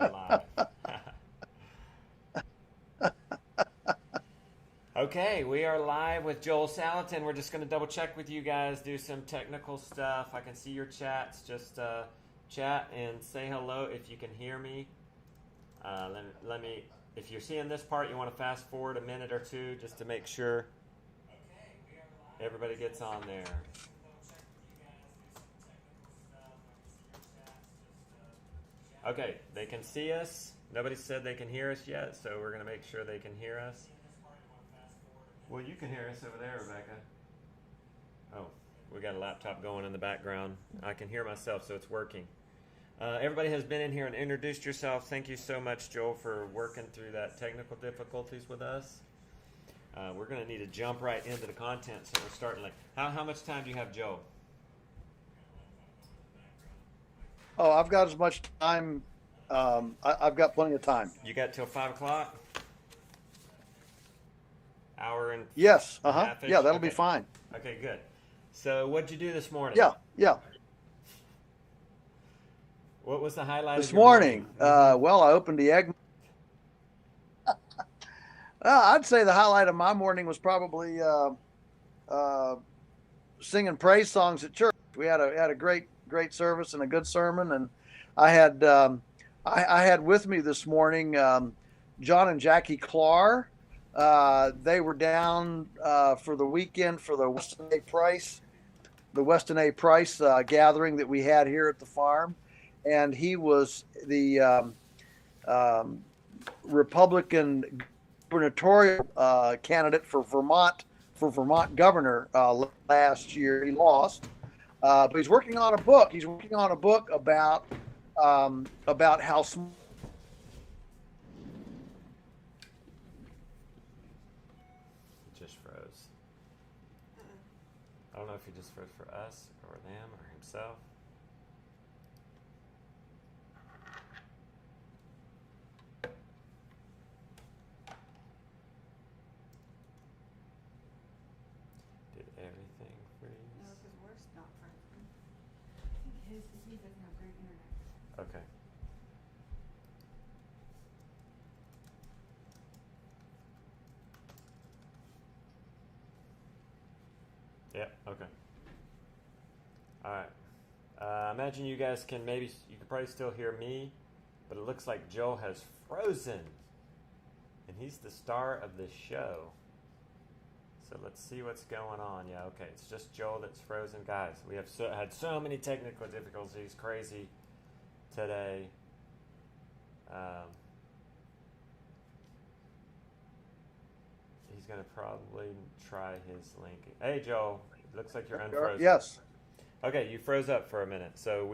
We're live. Okay, we are live with Joel Salatin. We're just going to double check with you guys, do some technical stuff. I can see your chats. Just chat and say hello if you can hear me. Let me, if you're seeing this part, you want to fast forward a minute or two just to make sure everybody gets on there. Okay, they can see us. Nobody said they can hear us yet, so we're going to make sure they can hear us. Well, you can hear us over there, Rebecca. Oh, we got a laptop going in the background. I can hear myself, so it's working. Everybody has been in here and introduced yourself. Thank you so much, Joel, for working through that technical difficulties with us. We're going to need to jump right into the content, so we're starting like... How much time do you have, Joel? Oh, I've got as much time. I've got plenty of time. You got till 5 o'clock? Hour and Yes. a half-ish? Yeah, that'll Okay. be fine. Okay, good. So what'd you do this morning? Yeah. What was the highlight This of your morning? morning, well, I opened the egg. I'd say the highlight of my morning was probably uh, singing praise songs at church. We had a great service and a good sermon, and I had I had with me this morning John and Jackie Clark. They were down for the weekend for the Weston A. Price gathering that we had here at the farm, and he was the Republican gubernatorial candidate for Vermont governor last year. He lost, but he's working on a book. He's working on a book about how small. Just froze. I don't know if he just froze for us or them or himself. Did everything freeze? No, because we're not frozen. I think his, he doesn't have great internet. Okay. Yeah, okay. All right. I imagine you guys can you can probably still hear me, but it looks like Joel has frozen. And he's the star of the show. So let's see what's going on. Yeah, okay. It's just Joel that's frozen. Guys, we have had so many technical difficulties. Crazy today. He's going to probably try his link. Hey, Joel. Looks like you're unfrozen. Yes. Okay, you froze up for a minute. So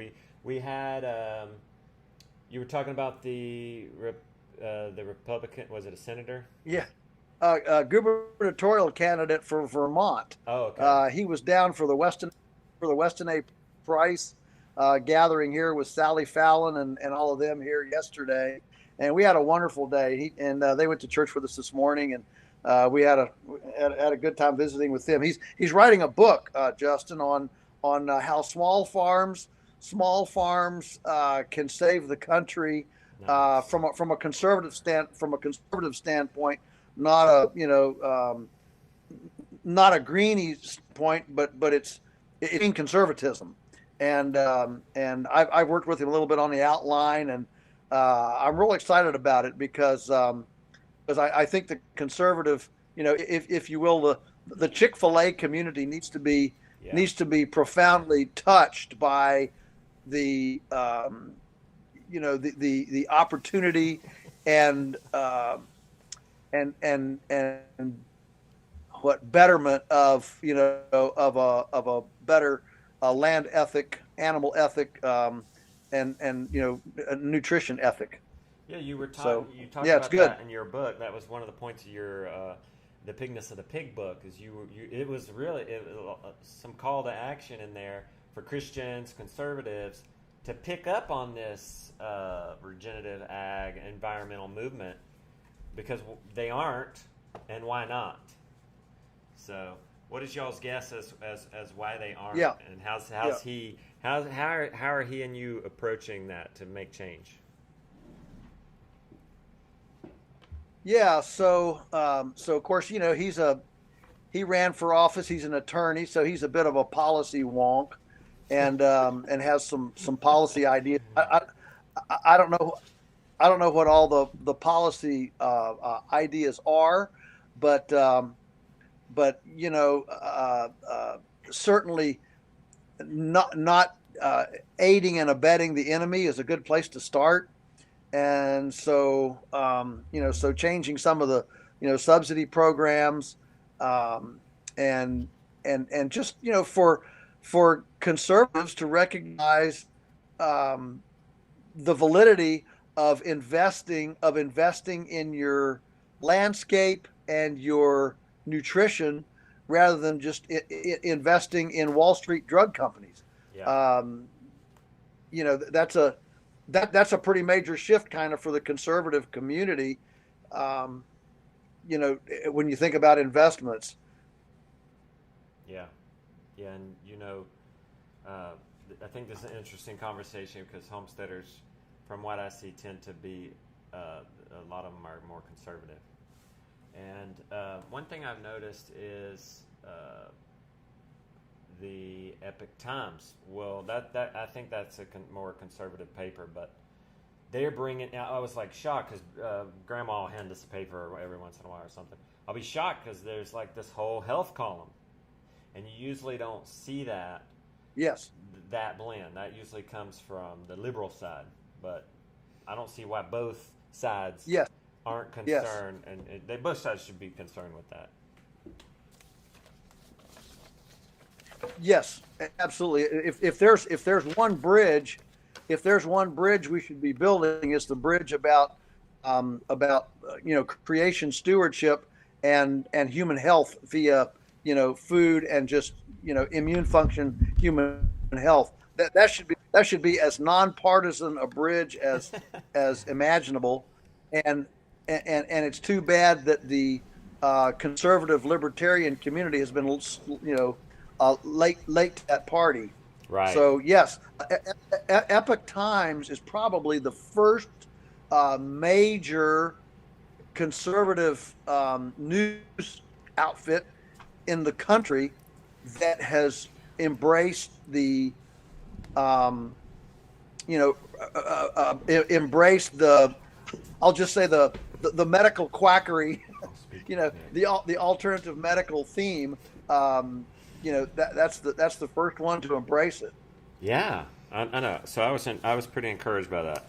we had you were talking about the Republican, was it a senator? Yeah. Gubernatorial candidate for Vermont. Oh, okay. He was down for the Weston A. Price gathering here with Sally Fallon and all of them here yesterday, and we had a wonderful day. They went to church with us this morning, and we had a good time visiting with them. He's writing a book, Justin, on how small farms can save the country. Nice. From a conservative standpoint, not a not a greeny point, but it's in conservatism, and I've worked with him a little bit on the outline, and I'm real excited about it because I think the conservative, if you will, the Chick-fil-A community needs to be profoundly touched by the the opportunity and what betterment of of a better land ethic, animal ethic, and a nutrition ethic. Yeah, you were So, talking. You talked yeah, it's about good. that in your book. That was one of the points of your the pigness of the pig book. Is it was really some call to action in there for Christians, conservatives, to pick up on this regenerative ag environmental movement because they aren't, and why not? So, what is y'all's guess as why they aren't? Yeah. And how's Yeah. he how are he and you approaching that to make change? Yeah. So of course, he ran for office. He's an attorney, so he's a bit of a policy wonk, and has some policy ideas. I don't know. I don't know what all the policy ideas are, but certainly not aiding and abetting the enemy is a good place to start. And so so changing some of the subsidy programs, um, and just for conservatives to recognize um, the validity of investing in your landscape and your nutrition rather than just investing in Wall Street drug companies. Yeah. Um, that's a pretty major shift kind of for the conservative community. Um, when you think about investments. Yeah. Yeah, and uh, I think this is an interesting conversation because homesteaders, from what I see, tend to be a lot of them are more conservative. And one thing I've noticed is the Epic Times. Well, that I think that's a more conservative paper, but they're bringing. I was like shocked because Grandma will hand us a paper every once in a while or something. I'll be shocked because there's like this whole health column, and you usually don't see that. Yes. That blend that usually comes from the liberal side, but I don't see why both sides Yes. aren't Yes. concerned, and they both sides should be concerned with that. Yes, absolutely. If there's one bridge, we should be building, it's the bridge about creation stewardship and human health via food and just immune function, human health. That should be as nonpartisan a bridge as imaginable, and it's too bad that the conservative libertarian community has been late to that party. Right. So yes, Epic Times is probably the first major conservative news outfit in the country that has embraced the embraced the I'll just say the medical quackery, the alternative medical theme. That's the first one to embrace it. Yeah, I know. So I was pretty encouraged by that.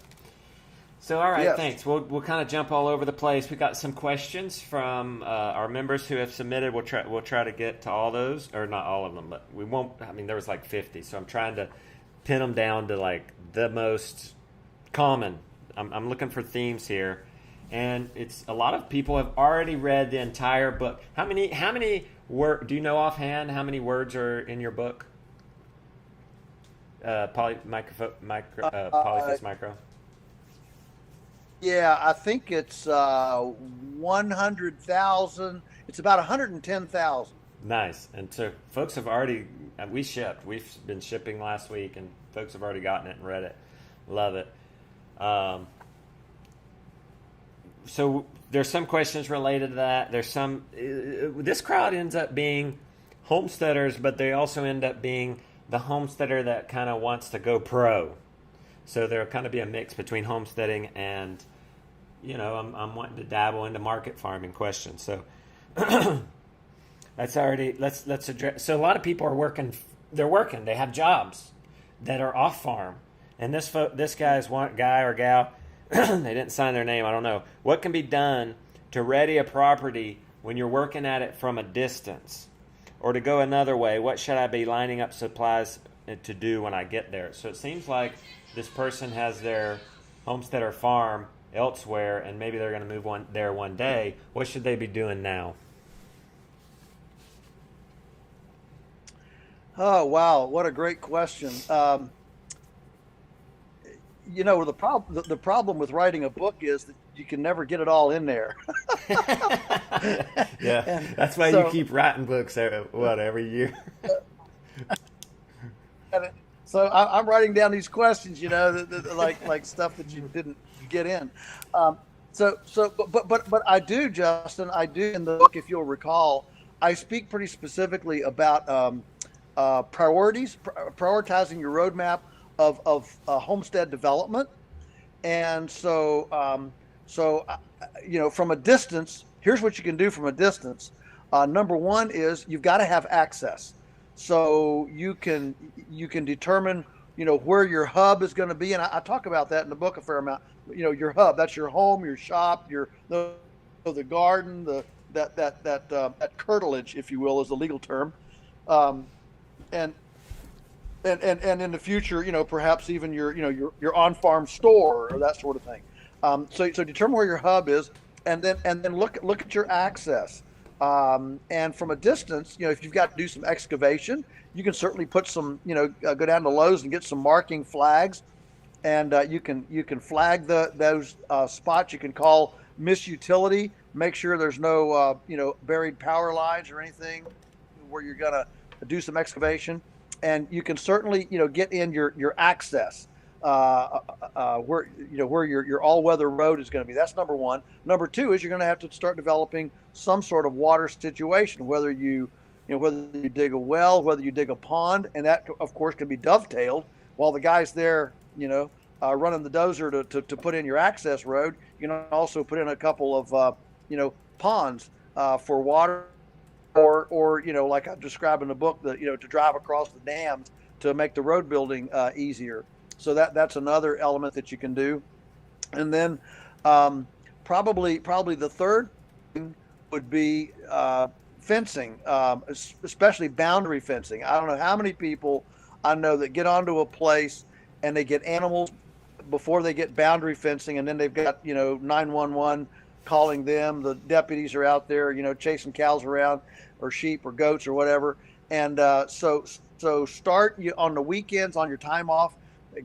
So all right, Yes. thanks. We'll kind of jump all over the place. We got some questions from our members who have submitted. We'll try to get to all those, or not all of them, but we won't. I mean, there was like 50, so I'm trying to pin them down to like the most common. I'm looking for themes here, and it's a lot of people have already read the entire book. How many do you know offhand how many words are in your book? Polyface Micro. Yeah, I think it's 100,000. It's about 110,000. Nice. And so folks have already, we've been shipping last week, and folks have already gotten it and read it. Love it. So there's some questions related to that. There's some, this crowd ends up being homesteaders, but they also end up being the homesteader that kind of wants to go pro. So there'll kind of be a mix between homesteading and, I'm wanting to dabble into market farming questions. So let's address. So a lot of people are working. They have jobs that are off farm, and this guy or gal, they didn't sign their name. I don't know what can be done to ready a property when you're working at it from a distance, or to go another way. What should I be lining up supplies to do when I get there? So it seems like this person has their homestead or farm elsewhere, and maybe they're going to move there one day. What should they be doing now? Oh wow, what a great question. The problem with writing a book is that you can never get it all in there. Yeah, And that's why so, you keep writing books every year. so I'm writing down these questions, like stuff that you didn't get in. But I do, Justin. I do in the book, if you'll recall, I speak pretty specifically about priorities, prioritizing your roadmap of homestead development. And from a distance, here's what you can do from a distance. Number one is you've got to have access, so you can determine where your hub is going to be, and I talk about that in the book a fair amount. Your hub, that's your home, your shop, the garden, that curtilage, if you will, is the legal term. Um, and and in the future, perhaps even your on-farm store or that sort of thing. So determine where your hub is, and then look at your access. And from a distance, if you've got to do some excavation, you can certainly put some, go down to Lowe's and get some marking flags, and you can flag those spots. You can call misutility, make sure there's no buried power lines or anything where you're gonna do some excavation, and you can certainly get in your access where your all-weather road is going to be. That's number one. Number two is you're going to have to start developing some sort of water situation, whether whether you dig a well, whether you dig a pond, and that of course can be dovetailed while the guy's there, running the dozer to put in your access road. You can also put in a couple of ponds for water, or like I describe in the book, to drive across the dams to make the road building easier. So that's another element that you can do. And then probably the third thing would be fencing, especially boundary fencing. I don't know how many people I know that get onto a place and they get animals before they get boundary fencing, and then they've got 911 calling them. The deputies are out there chasing cows around, or sheep or goats or whatever. And so start on the weekends, on your time off.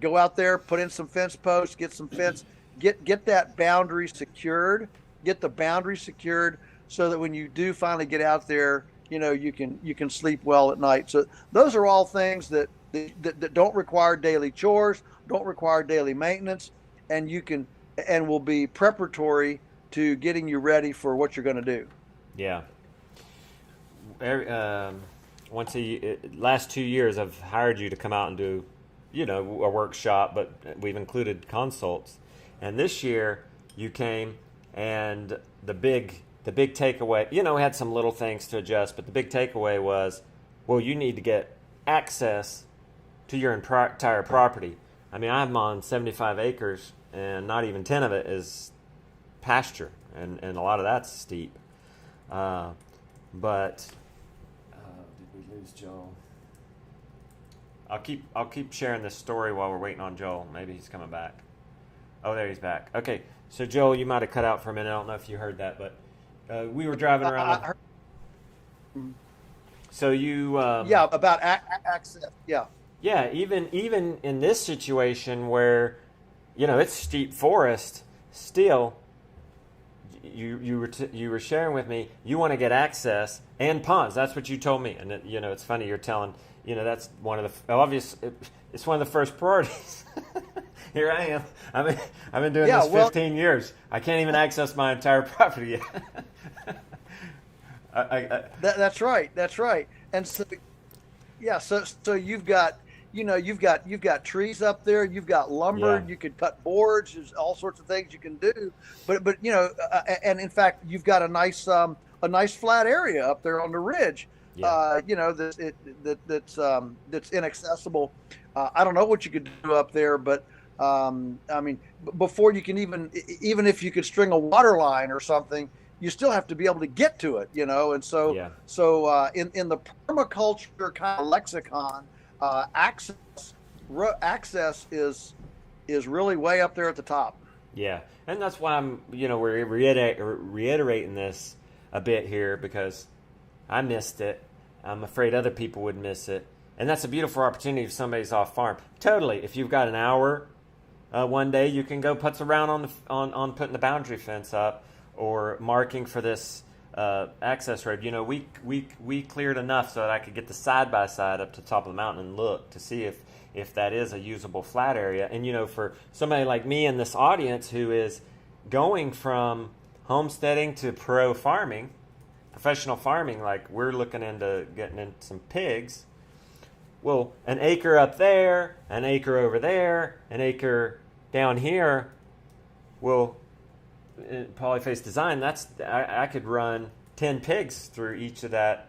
Go out there, put in some fence posts, get some fence, get that boundary secured, get the boundary secured, so that when you do finally get out there, you can sleep well at night. So those are all things that don't require daily chores, don't require daily maintenance, and will be preparatory to getting you ready for what you're going to do. Yeah. Last 2 years, I've hired you to come out and do a workshop, but we've included consults. And this year you came, and the big takeaway, we had some little things to adjust, but the big takeaway was, well, you need to get access to your entire property. I mean, I'm on 75 acres, and not even 10 of it is pasture, and a lot of that's steep. But did we lose Joel? I'll keep sharing this story while we're waiting on Joel. Maybe he's coming back. Oh, there he's back. Okay, so Joel, you might have cut out for a minute. I don't know if you heard that, but we were driving around. So you about access. Yeah, even in this situation where it's steep forest, still you were sharing with me, you want to get access and ponds. That's what you told me. And it's funny, you're telling, that's one of the obvious. It's one of the first priorities. Here I am. I've been doing this 15 years. I can't even access my entire property yet. That's right. And so, so you've got you've got trees up there. You've got lumber. Yeah. You could cut boards. There's all sorts of things you can do. But and in fact, you've got a nice flat area up there on the ridge. Yeah. That's inaccessible. I don't know what you could do up there, but I mean, before you can even if you could string a water line or something, you still have to be able to get to it, And so, in the permaculture kind of lexicon, access is really way up there at the top. Yeah, and that's why I'm, we're reiterating this a bit here, because I missed it. I'm afraid other people would miss it, and that's a beautiful opportunity if somebody's off farm. Totally, if you've got an hour one day, you can go putz around on putting the boundary fence up, or marking for this access road. We cleared enough so that I could get the side-by-side up to the top of the mountain and look to see if that is a usable flat area. And, for somebody like me in this audience who is going from homesteading to professional farming, like we're looking into getting into some pigs. Well, an acre up there, an acre over there, an acre down here. Well, in polyface design, I could run 10 pigs through each of that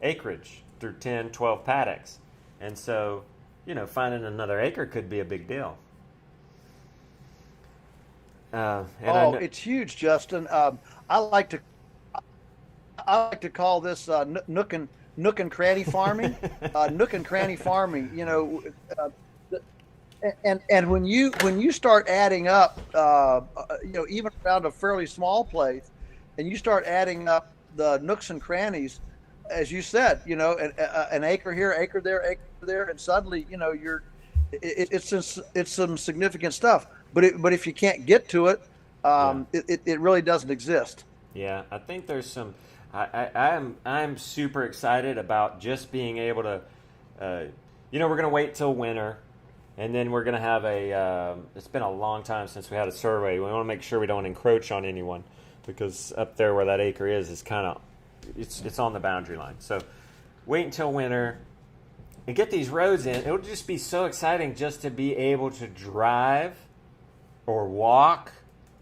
acreage, through 10, 12 paddocks. And so, finding another acre could be a big deal. It's huge, Justin. I like to call this nook and cranny farming. Nook and cranny farming. And when you start adding up, even around a fairly small place, and you start adding up the nooks and crannies, as you said, an acre here, acre there, and suddenly, it's some significant stuff. But if you can't get to it, it really doesn't exist. Yeah, I think there's some. I'm super excited about just being able to. We're going to wait till winter, and then we're going to have a. It's been a long time since we had a survey. We want to make sure we don't encroach on anyone, because up there where that acre is kind of, it's on the boundary line. So, wait until winter, and get these roads in. It'll just be so exciting just to be able to drive, or walk,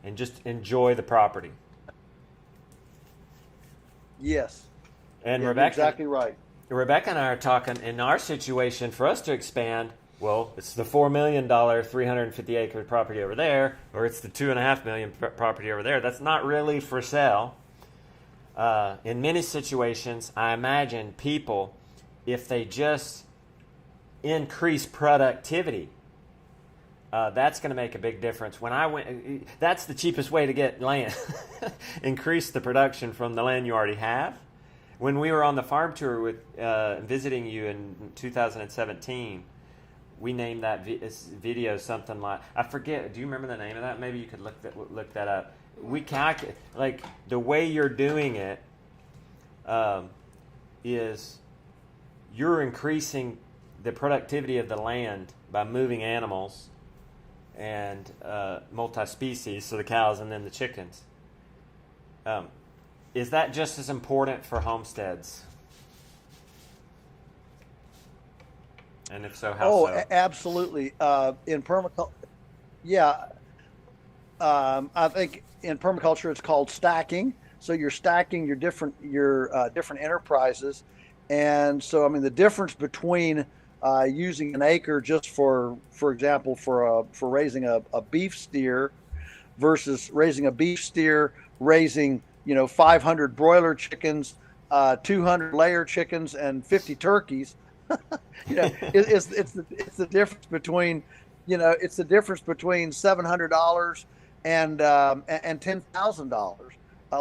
and just enjoy the property. Yes. And yeah, Rebecca, exactly right. Rebecca and I are talking in our situation for us to expand. Well, it's the $4 million, 350 acre property over there, or it's the $2.5 million property over there. That's not really for sale. In many situations, I imagine people, if they just increase productivity, that's going to make a big difference. When I went, that's the cheapest way to get land. Increase the production from the land you already have. When we were on the farm tour with visiting you in 2017, we named that video something like, I forget. Do you remember the name of that? Maybe you could look that up. We calculate, like, the way you're doing it is you're increasing the productivity of the land by moving animals and multi-species, so the cows and then the chickens. Is that just as important for homesteads? And if so, how so? Absolutely. In permaculture, yeah. I think in permaculture it's called stacking. So you're stacking your different enterprises, and so the difference between using an acre just for example, for raising a beef steer versus raising a beef steer, raising 500 broiler chickens, 200 layer chickens, and 50 turkeys. It's the difference between $700 and $10,000,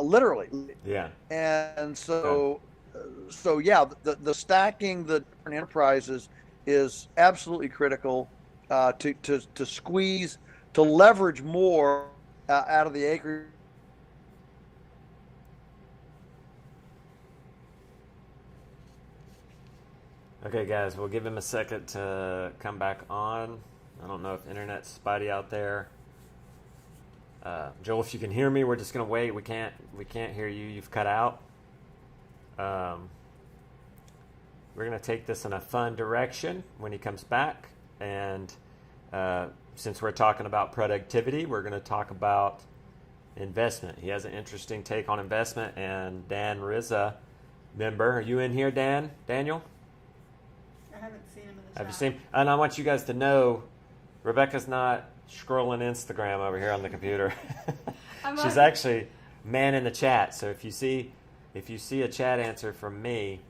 literally. Yeah. And so the stacking the different enterprises is absolutely critical to squeeze, to leverage more out of the acre. Okay, guys, we'll give him a second to come back on. I don't know if internet's spotty out there. Joel, if you can hear me, we're just gonna wait. We can't hear you. You've cut out. We're gonna take this in a fun direction when he comes back, and since we're talking about productivity, we're gonna talk about investment. He has an interesting take on investment, and Dan Rizza, member, are you in here, Daniel? I haven't seen him in the chat. Have you seen? And I want you guys to know, Rebecca's not scrolling Instagram over here on the computer. She's actually manning the chat. So if you see a chat answer from me,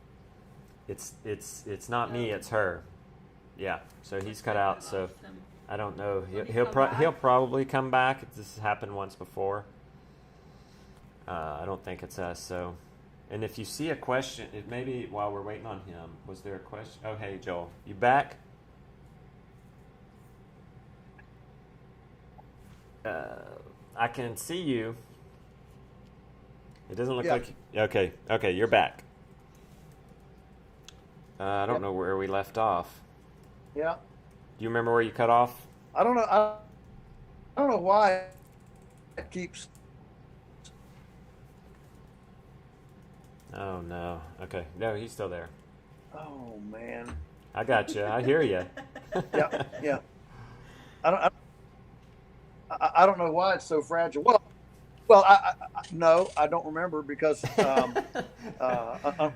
it's not me, it's her. Yeah. So he's cut out. So I don't know. He'll probably come back. This has happened once before. I don't think it's us. So. And if you see a question, maybe while we're waiting on him, was there a question? Oh, hey, Joel. You back? I can see you. It doesn't look like... Okay, you're back. I don't know where we left off. Yeah. Do you remember where you cut off? I don't know. I don't know why keeps. Oh no. Okay. No, he's still there. Oh man. I got you. I hear you. Yeah, yeah. I don't. I don't know why it's so fragile. Well, no, I don't remember because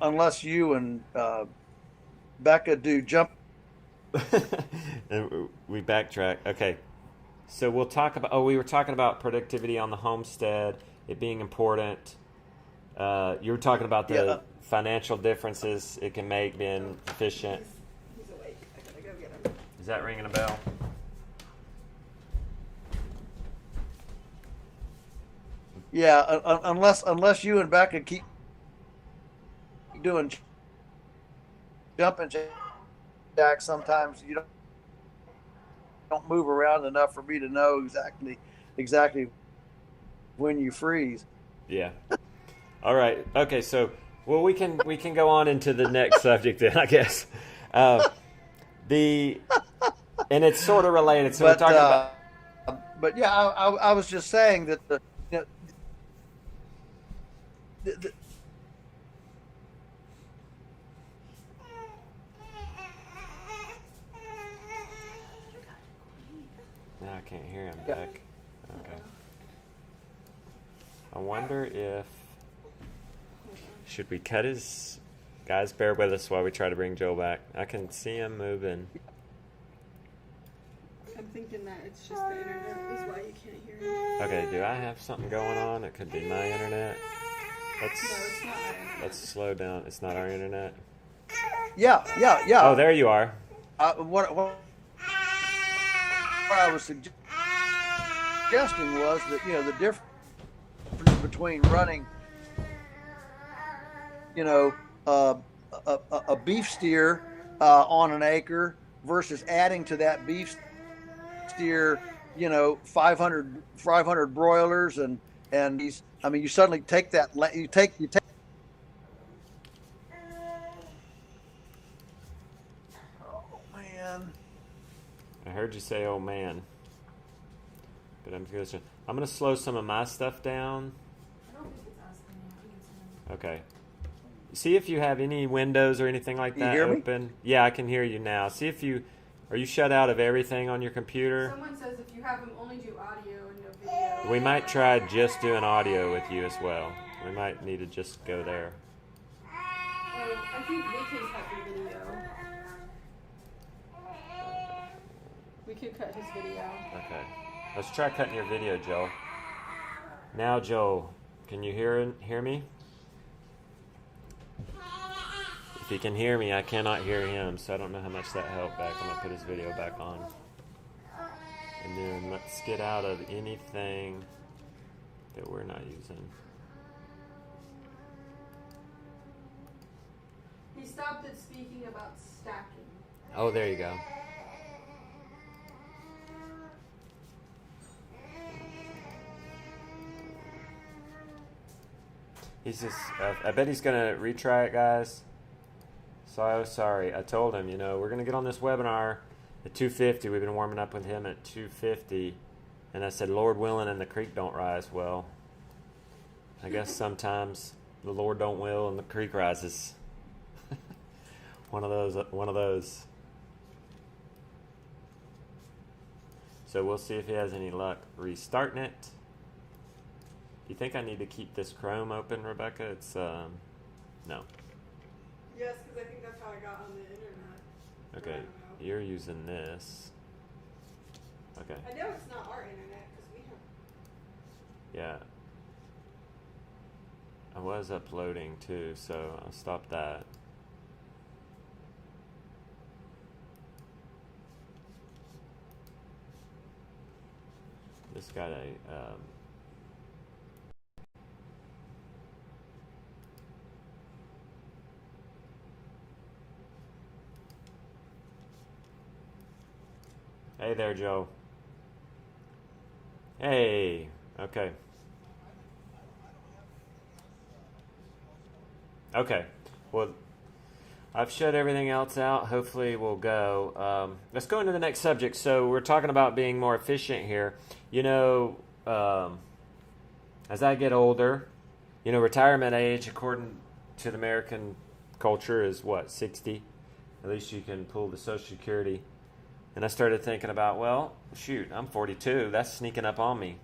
unless you and Becca do jump. And we backtrack. Okay. So we'll talk about. Oh, we were talking about productivity on the homestead, it being important. You were talking about the financial differences it can make being efficient. He's awake. I gotta go get him. Is that ringing a bell? Yeah, unless you and Becca keep doing jumping jacks, sometimes you don't move around enough for me to know exactly when you freeze. Yeah. All right. Okay. So, well, we can go on into the next subject then, I guess. And it's sort of related. So we're talking about. But yeah, I was just saying that the No, I can't hear him back. Okay. I wonder if should we cut his guys. Bear with us while we try to bring Joel back. I can see him moving. I'm thinking that it's just the internet is why you can't hear him. Okay. Do I have something going on? It could be my internet. No, it's not our internet. Let's slow down. It's not our internet. yeah. Oh, there you are. What I was suggesting was that the difference between running a beef steer on an acre versus adding to that beef steer 500 broilers and these. I mean, you suddenly take that you take. Oh man. I heard you say, "Oh man," but I'm gonna slow some of my stuff down. I don't think it's us. I think it's him. Okay. See if you have any windows or anything like that hear me? open. Yeah, I can hear you now. See if you are you shut out of everything on your computer. Someone says if you have him only do audio and no video. We might try just doing audio with you as well. We might need to just go there. I think we can cut the video. We could cut his video. Okay. Let's try cutting your video, Joe. Now, Joe, can you hear me? If he can hear me, I cannot hear him, so I don't know how much that helped back. I'm going to put his video back on. And then let's get out of anything that we're not using. He stopped at speaking about stacking. Oh, there you go. He's just, I bet he's going to retry it, guys. So sorry. I told him, we're going to get on this webinar at 2:50. We've been warming up with him at 2:50. And I said, Lord willing, and the creek don't rise. Well, I guess sometimes the Lord don't will and the creek rises. One of those. So we'll see if he has any luck restarting it. Do you think I need to keep this Chrome open, Rebecca? It's, no. Yes, because I think that's how I got on the internet. Okay, you're using this. Okay. I know it's not our internet because we have. Yeah. I was uploading too, so I'll stop that. This got a Hey there, Joe. Hey. Okay. Okay. Well, I've shut everything else out. Hopefully we'll go. Let's go into the next subject. So we're talking about being more efficient here. as I get older, retirement age according to the American culture is what, 60? At least you can pull the Social Security. And I started thinking about, well, shoot, I'm 42. That's sneaking up on me.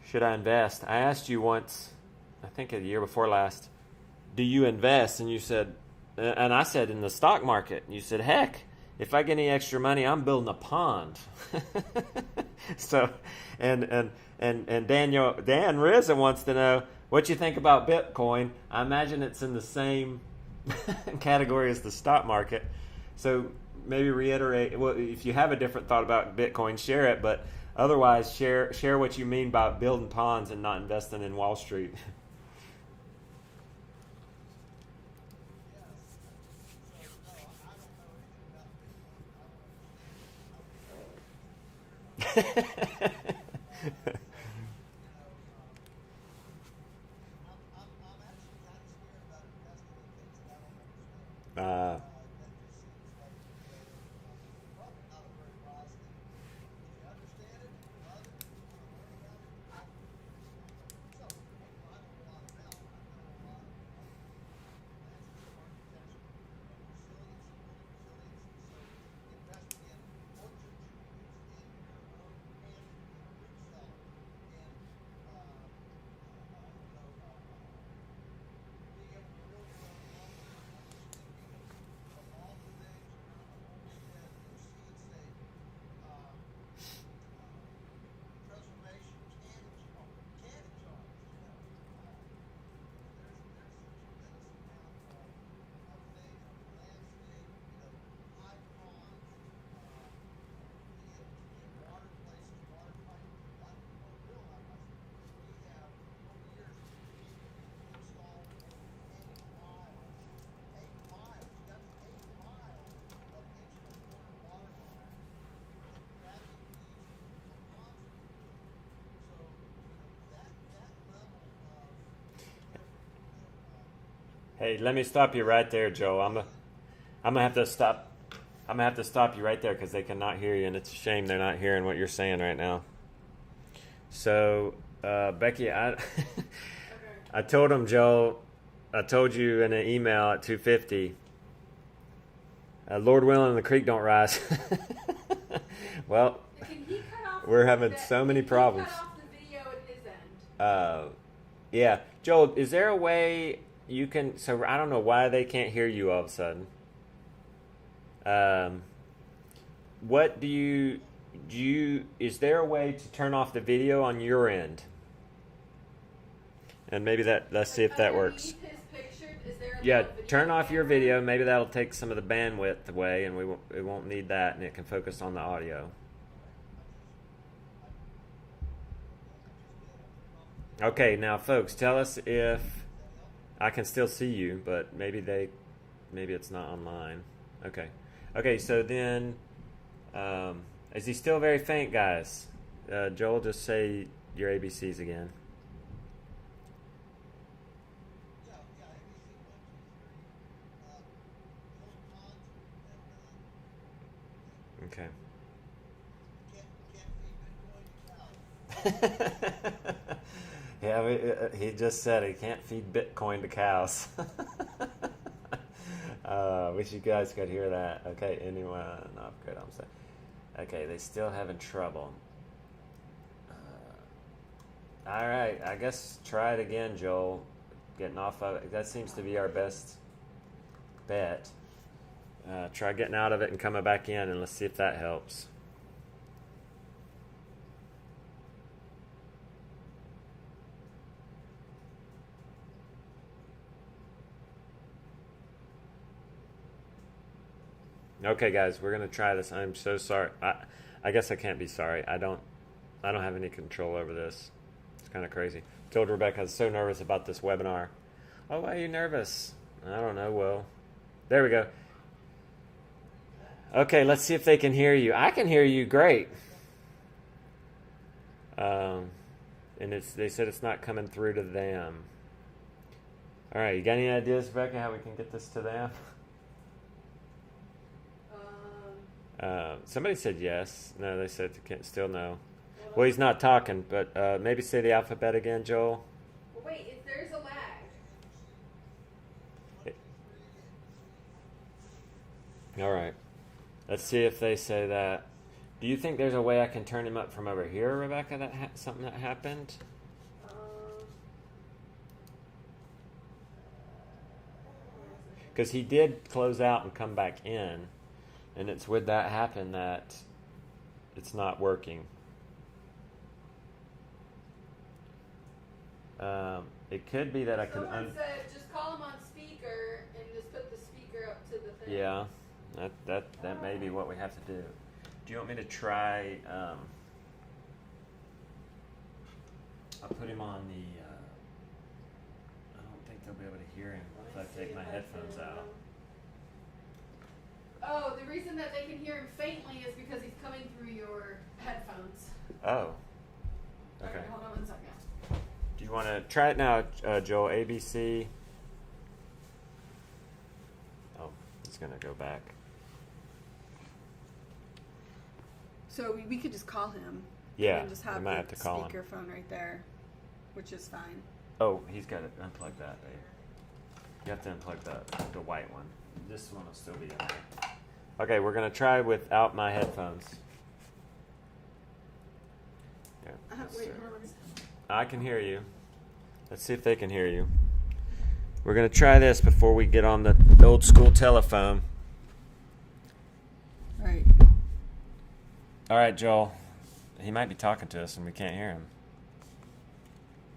Should I invest? I asked you once, I think a year before last, do you invest? And you said, and I said in the stock market. And you said, heck, if I get any extra money, I'm building a pond. So, and Dan Rizza wants to know what you think about Bitcoin. I imagine it's in the same category as the stock market. So maybe reiterate. Well, if you have a different thought about Bitcoin, share it. But otherwise, share what you mean by building ponds and not investing in Wall Street. uh, Hey, let me stop you right there, Joe. I'm gonna have to stop. I'm gonna have to stop you right there because they cannot hear you, and it's a shame they're not hearing what you're saying right now. So, Becky, I told him, Joe. I told you in an email at 2:50. Lord willing, the creek don't rise. Well, Can he cut off we're having the- so many can he problems. cut off the video at his end? Yeah, Joel, is there a way you can? So I don't know why they can't hear you all of a sudden. What do you? Is there a way to turn off the video on your end? And maybe let's see if that works. Underneath his picture, is there a Yeah, little video turn off your camera? video. Maybe that'll take some of the bandwidth away, and we won't need that, and it can focus on the audio. Okay, now folks, tell us if I can still see you, but maybe it's not online. Okay. So then, is he still very faint, guys? Joel, just say your ABCs again. Okay. Yeah, he just said he can't feed Bitcoin to cows. Wish you guys could hear that. Okay, anyone? No, good. I'm saying. Okay, they still having trouble. All right, I guess try it again, Joel. Getting off of it. That seems to be our best bet. Try getting out of it and coming back in, and let's see if that helps. Okay, guys, we're gonna try this. I'm so sorry. I guess I can't be sorry. I don't have any control over this. It's kind of crazy. Told Rebecca I was so nervous about this webinar. Oh, why are you nervous? I don't know. Well, there we go. Okay, let's see if they can hear you. I can hear you great. And they said it's not coming through to them. All right, you got any ideas, Rebecca, how we can get this to them? Um, Somebody said yes. No, they said still no. well, Well, he's not talking, but maybe say the alphabet again, Joel. Well, wait, there's a lag. All right. Let's see if they say that. Do you think there's a way I can turn him up from over here, Rebecca, that something that happened? Because he did close out and come back in, and it's with that happen that it's not working. It could be that I could. Someone said just call him on speaker and just put the speaker up to the thing. Yeah, that may be what we have to do. Do you want me to try? I'll put him on the. I don't think they'll be able to hear him if I take my headphones out. Oh, the reason that they can hear him faintly is because he's coming through your headphones. Oh. Okay. Okay. Hold on 1 second. Do you want to try it now, Joel? ABC. Oh, he's gonna go back. So we could just call him. Yeah, And just we have might the have to call him. speakerphone right there, which is fine. Oh, he's got to unplug that, babe. You have to unplug the white one. This one will still be in there. Okay, we're gonna try without my headphones. Yeah, let's Wait, see. hold on 1 second. I can hear you. Let's see if they can hear you. We're gonna try this before we get on the old school telephone. All right. All right, Joel. He might be talking to us and we can't hear him.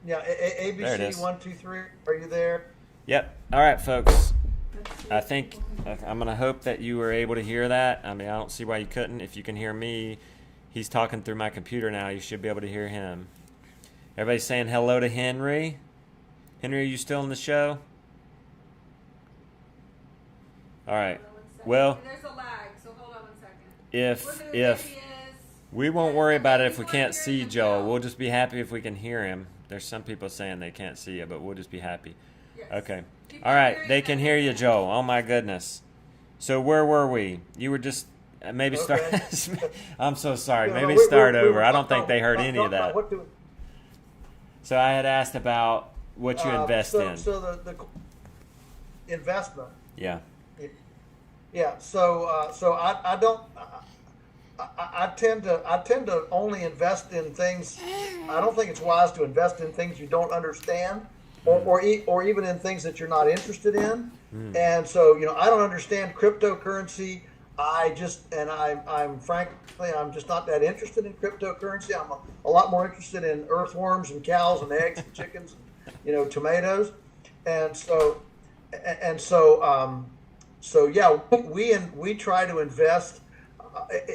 Yeah, There it ABC is. 1, 2, 3. Are you there? Yep. All right, folks. Let's see. I think I'm going to hope that you were able to hear that. I mean, I don't see why you couldn't. If you can hear me, he's talking through my computer now. You should be able to hear him. Everybody's saying hello to Henry. Henry, are you still in the show? All right. Hold on 1 second. Well, There's a lag, so hold on 1 second. if Look who the if baby is. we won't worry about it if we He's can't hearing see him Joel. now. We'll just be happy if we can hear him. There's some people saying they can't see you, but we'll just be happy. Yes. Okay. People All are right. hearing They him can now. hear you, Joel. Oh my goodness. So where were we? You were just maybe start. Okay. I'm so sorry. No, Maybe we- start we over. were I don't think talking they heard about- any of talking about that. what do- So I had asked about what you invest in. So the investment. Yeah. Yeah. So I don't. I tend to only invest in things. I don't think it's wise to invest in things you don't understand, or even in things that you're not interested in. And so I don't understand cryptocurrency. I'm frankly just not that interested in cryptocurrency. I'm a lot more interested in earthworms and cows and eggs and chickens, and tomatoes, and so yeah, we try to invest.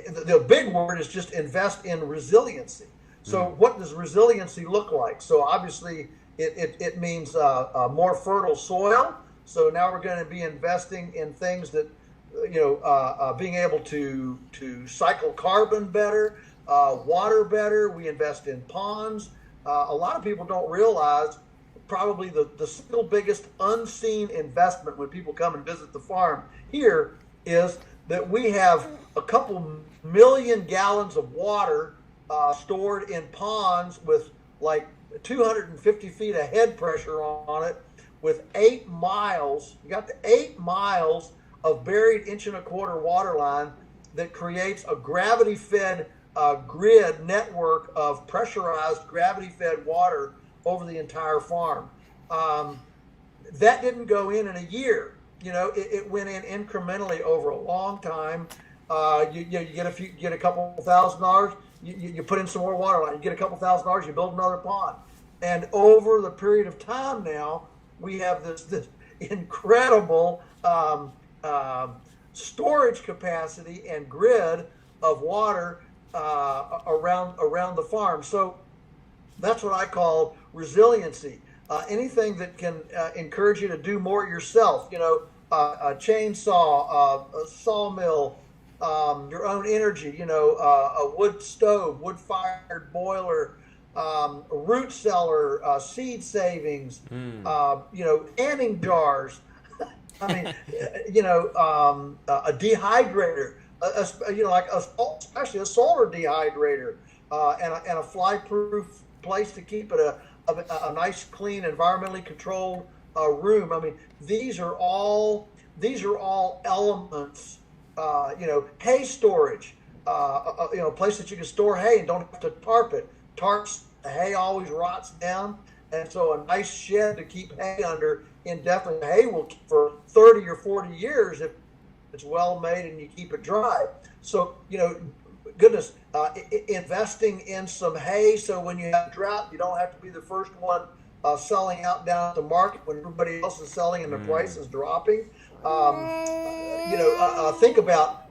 The big word is just invest in resiliency. So what does resiliency look like? So obviously it means more fertile soil. So now we're going to be investing in things that, being able to cycle carbon better, water better. We invest in ponds. A lot of people don't realize probably the single biggest unseen investment when people come and visit the farm here is that we have a couple million gallons of water stored in ponds with like 250 feet of head pressure on it, with 8 miles. You got the 8 miles of buried 1.25-inch water line that creates a gravity-fed grid network of pressurized gravity-fed water over the entire farm. That didn't go in a year. It went in incrementally over a long time. You get a couple $1,000. You put in some more water line. You get a couple $1,000. You build another pond, and over the period of time now, we have this incredible storage capacity and grid of water around the farm. So that's what I call resiliency. Anything that can encourage you to do more yourself, a chainsaw, a sawmill, your own energy, a wood stove, wood-fired boiler, a root cellar, seed savings, canning jars. I mean, a dehydrator, especially a solar dehydrator. and a fly-proof place to keep it, a nice, clean, environmentally controlled room. I mean, these are all elements. Hay storage. A place that you can store hay and don't have to tarp it. Tarps, hay always rots down, and so a nice shed to keep hay under indefinitely. Hay will keep for 30 or 40 years if it's well made and you keep it dry. So, goodness, investing in some hay so when you have drought, you don't have to be the first one selling out down at the market when everybody else is selling and the price is dropping. Think about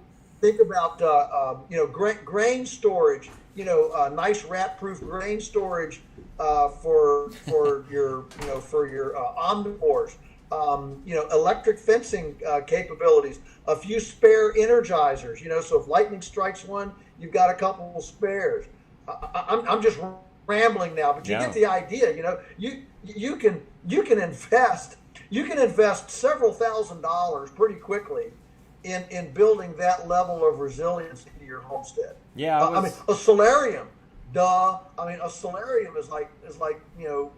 grain storage. Nice rat-proof grain storage for your omnivores. Electric fencing capabilities. A few spare energizers. So if lightning strikes one, you've got a couple of spares. I'm just rambling now, but you get the idea. You can invest several $1,000s pretty quickly in building that level of resilience into your homestead. Yeah, a solarium. Duh. A solarium is like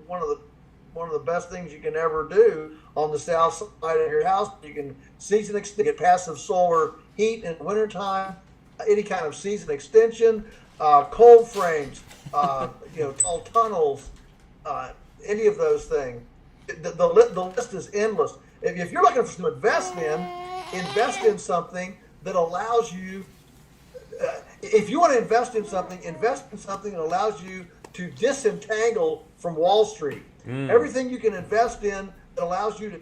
one of the best things you can ever do on the south side of your house. You can get passive solar heat in wintertime, any kind of season extension, cold frames, tall tunnels, any of those things. The list is endless. If you're looking for some invest in something that allows you. If you want to invest in something that allows you to disentangle from Wall Street. Everything you can invest in that allows you to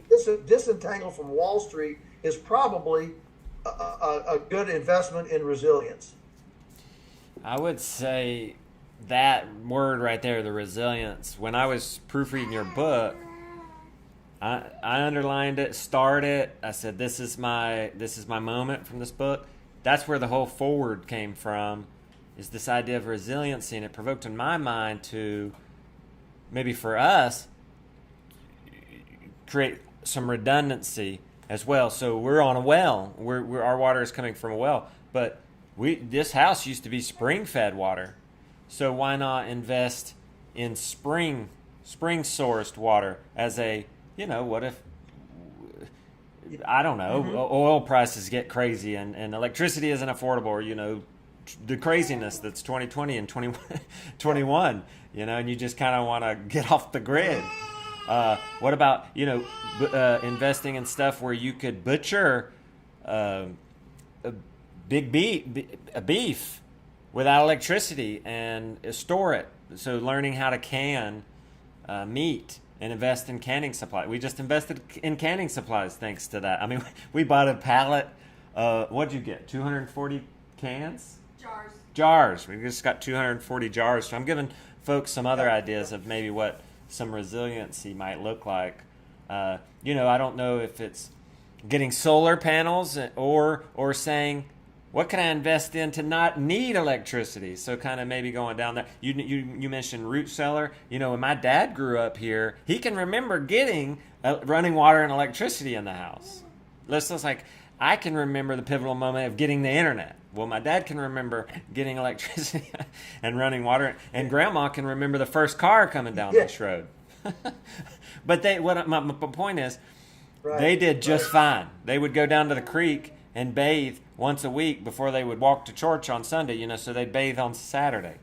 disentangle from Wall Street is probably a good investment in resilience. I would say that word right there, the resilience, when I was proofreading your book, I underlined it, starred it. I said, this is my moment from this book. That's where the whole forward came from, is this idea of resiliency. And it provoked in my mind to, maybe for us, create some redundancy as well. So we're on a well. Our water is coming from a well. But this house used to be spring-fed water. So why not invest in spring-sourced water as a, what if, I don't know, oil prices get crazy and electricity isn't affordable, or, the craziness that's 2020 and 2021, and you just kind of want to get off the grid. What about, investing in stuff where you could butcher a beef without electricity and store it? So learning how to can meat and invest in canning supplies. We just invested in canning supplies thanks to that. We bought a pallet. What'd you get? 240 cans? Jars. We just got 240 jars. So I'm giving folks some other ideas of maybe what some resiliency might look like. I don't know if it's getting solar panels or saying, what can I invest in to not need electricity? So kind of maybe going down there. You mentioned root cellar. When my dad grew up here, he can remember getting running water and electricity in the house. It's like I can remember the pivotal moment of getting the internet. Well, my dad can remember getting electricity and running water, and Grandma can remember the first car coming down this road. But my point is, they did just fine. They would go down to the creek and bathe once a week before they would walk to church on Sunday, so they'd bathe on Saturday.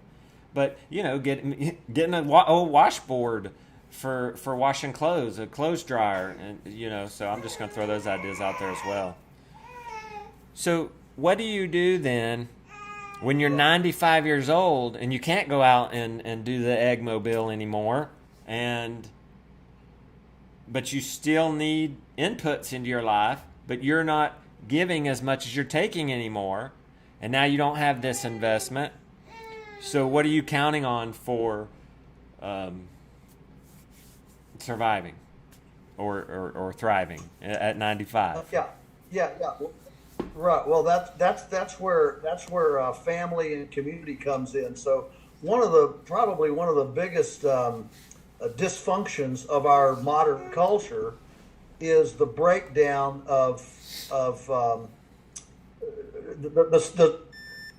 But, getting an old washboard for washing clothes, a clothes dryer, and, so I'm just going to throw those ideas out there as well. So what do you do then when you're 95 years old and you can't go out and do the egg mobile anymore, but you still need inputs into your life, but you're not giving as much as you're taking anymore, and now you don't have this investment? So what are you counting on for surviving or thriving at 95? Yeah. Right. Well, that's where family and community comes in. So probably one of the biggest dysfunctions of our modern culture is the breakdown of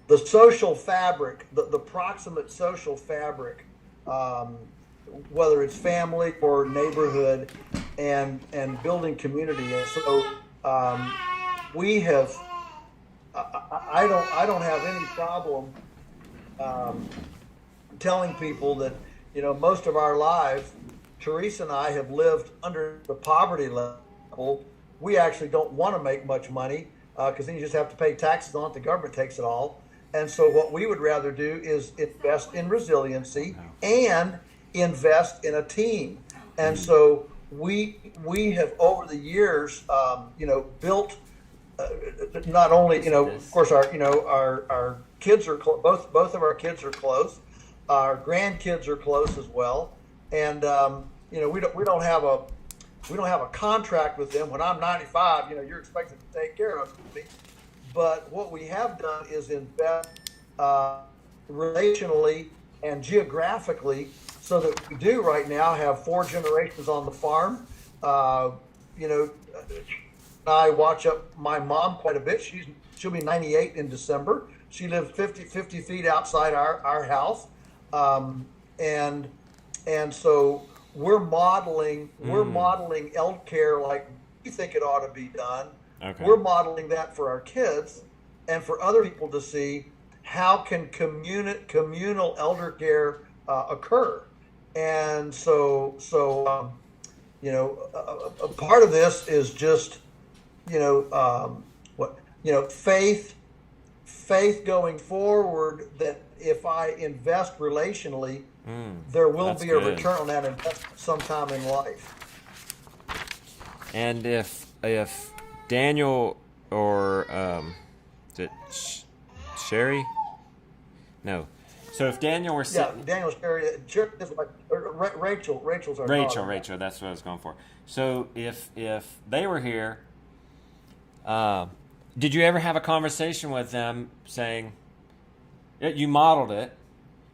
the social fabric, the proximate social fabric, um, whether it's family or neighborhood, and building community. And so we have. I don't have any problem um, telling people that, most of our life, Teresa and I have lived under the poverty level. We actually don't want to make much money because then you just have to pay taxes on it. The government takes it all. And so what we would rather do is invest in resiliency and invest in a team. And so we have over the years, built not only, of course, our kids are both of our kids are close. Our grandkids are close as well, and we don't have a contract with them. When I'm 95, you're expected to take care of me. But what we have done is invest relationally and geographically, so that we do right now have 4 generations on the farm. I watch up my mom quite a bit. She'll be 98 in December. She lives 50 feet outside our house, and so we're modeling elder care like we think it ought to be done. Okay. We're modeling that for our kids and for other people to see how can communal elder care occur. And so a part of this is just faith going forward, that if I invest relationally, there will be a return on that investment sometime in life. And if Daniel or is it Sherry? No. So if Daniel were Daniel, Sherry, Rachel's our daughter. Rachel, that's what I was going for. So if they were here, did you ever have a conversation with them saying, you modeled it?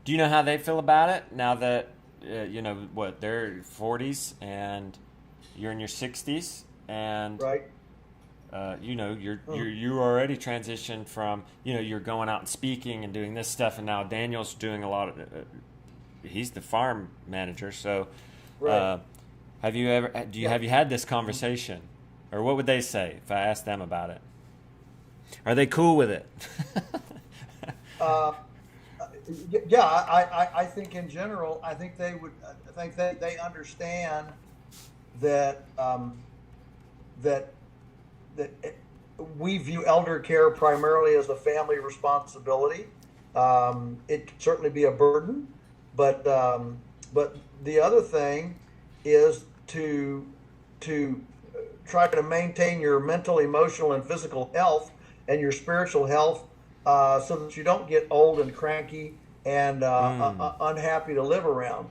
Do you know how they feel about it now that they're 40s and you're in your 60s, and right? You already transitioned from, you're going out and speaking and doing this stuff, and now Daniel's doing a lot of he's the farm manager. So right. have you had this conversation, or what would they say if I asked them about it? Are they cool with it? I think in general, I think they would. I think they understand that that we view elder care primarily as a family responsibility. It can certainly be a burden, but the other thing is to try to maintain your mental, emotional, and physical health and your spiritual health, so that you don't get old and cranky and unhappy to live around.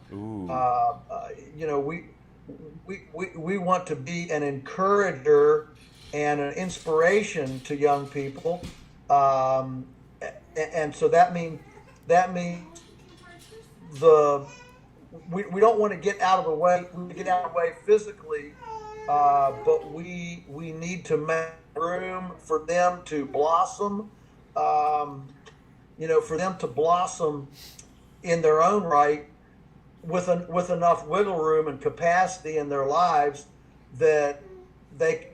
We want to be an encourager and an inspiration to young people, and so that means we don't want to get out of the way. We get out of the way physically, but we need to make room for them to blossom. For them to blossom in their own right, with enough wiggle room and capacity in their lives that they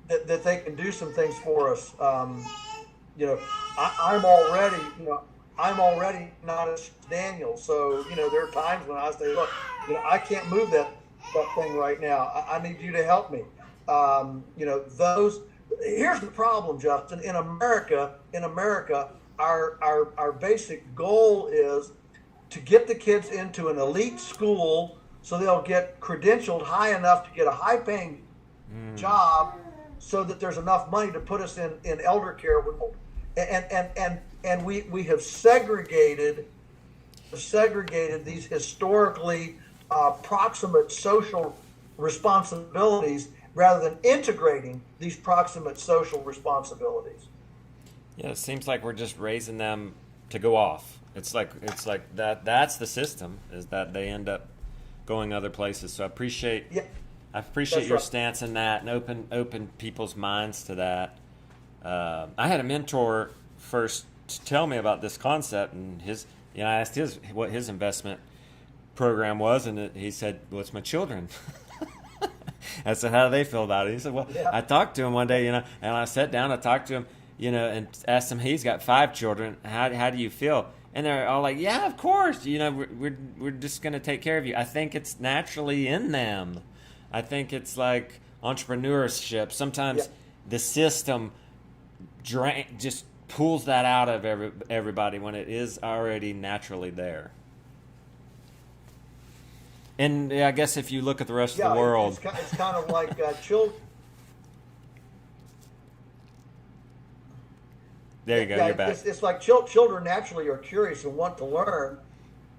can do some things for us. I'm already not as Daniel, so there are times when I say, look, I can't move that thing right now. I need you to help me. Here's the problem, Justin. In America, our basic goal is to get the kids into an elite school so they'll get credentialed high enough to get a high-paying job, so that there's enough money to put us in elder care. And we have segregated these historically proximate social responsibilities rather than integrating these proximate social responsibilities. Yeah, it seems like we're just raising them to go off. It's like that's the system, is that they end up going other places. So I appreciate your stance in that, and open people's minds to that. I had a mentor first to tell me about this concept, and I asked what his investment program was, and he said, "Well, it's my children." I said, "How do they feel about it?" He said, "Well, Yeah. I talked to him one day, and I sat down, I talked to him, and asked him. He's got 5 children. How do you feel?" And they're all like, "Yeah, of course. We're just going to take care of you." I think it's naturally in them. I think it's like entrepreneurship. Sometimes the system just pulls that out of everybody when it is already naturally there. And I guess if you look at the rest of the world, it's kind of like children. There you go. You're back. It's like children naturally are curious and want to learn,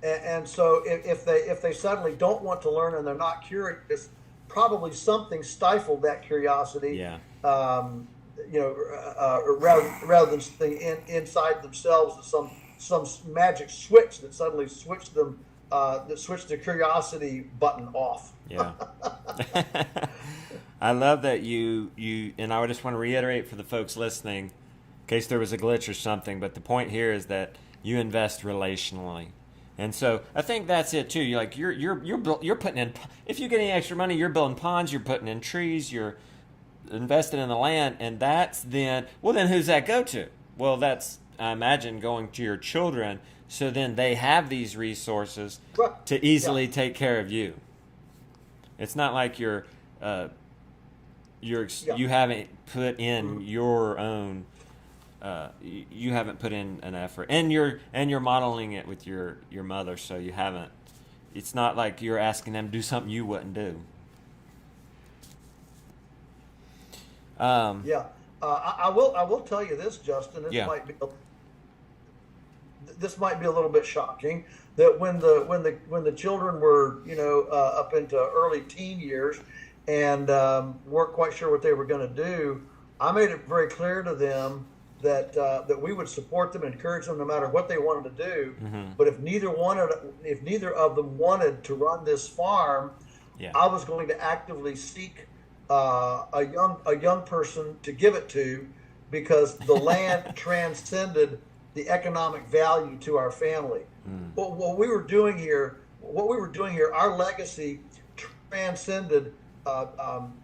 and so if they suddenly don't want to learn and they're not curious, probably something stifled that curiosity. Yeah. Rather than something inside themselves, some magic switch that suddenly switched them, that switched the curiosity button off. Yeah. I love that you and I just want to reiterate for the folks listening, in case there was a glitch or something, but the point here is that you invest relationally. And so I think that's it too. You're putting in, if you get any extra money, you're building ponds, you're putting in trees, you're investing in the land, and that's then who's that go to? Well, that's, I imagine, going to your children, so then they have these resources to easily take care of you. It's not like you haven't put in your own. You haven't put in an effort, and you're modeling it with your mother, so you haven't. It's not like you're asking them to do something you wouldn't do. I will tell you this, Justin. This might be a little bit shocking, that when the children were up into early teen years and weren't quite sure what they were going to do, I made it very clear to them that we would support them and encourage them no matter what they wanted to do. Mm-hmm. But if neither of them wanted to run this farm, I was going to actively seek a young person to give it to, because the land transcended the economic value to our family. But what we were doing here, our legacy transcended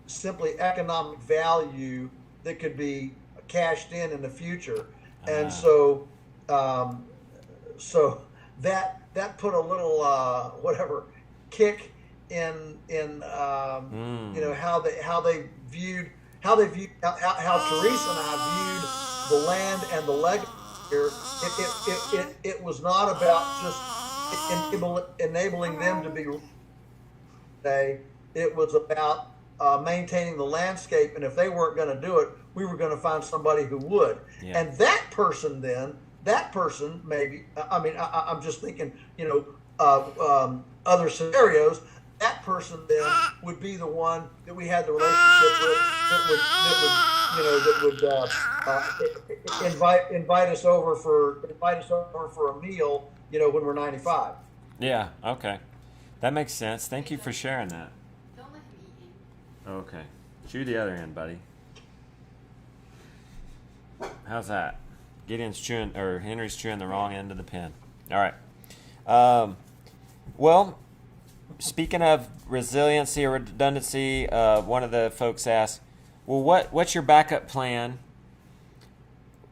simply economic value that could be cashed in the future. And so that put a little kick in how Teresa and I viewed the land and the legacy here. It was not about just enabling them to be today. It was about maintaining the landscape, and if they weren't going to do it, we were going to find somebody who would. Yeah. And that person maybe, I'm just thinking, other scenarios, that person then would be the one that we had the relationship with, that would invite us over for a meal, when we're 95. Yeah. Okay. That makes sense. Thank you for sharing that. Don't let him eat you. Okay. Chew the other end, buddy. How's that? Henry's chewing the wrong end of the pen. All right. Well, speaking of resiliency or redundancy, one of the folks asked, well, what's your backup plan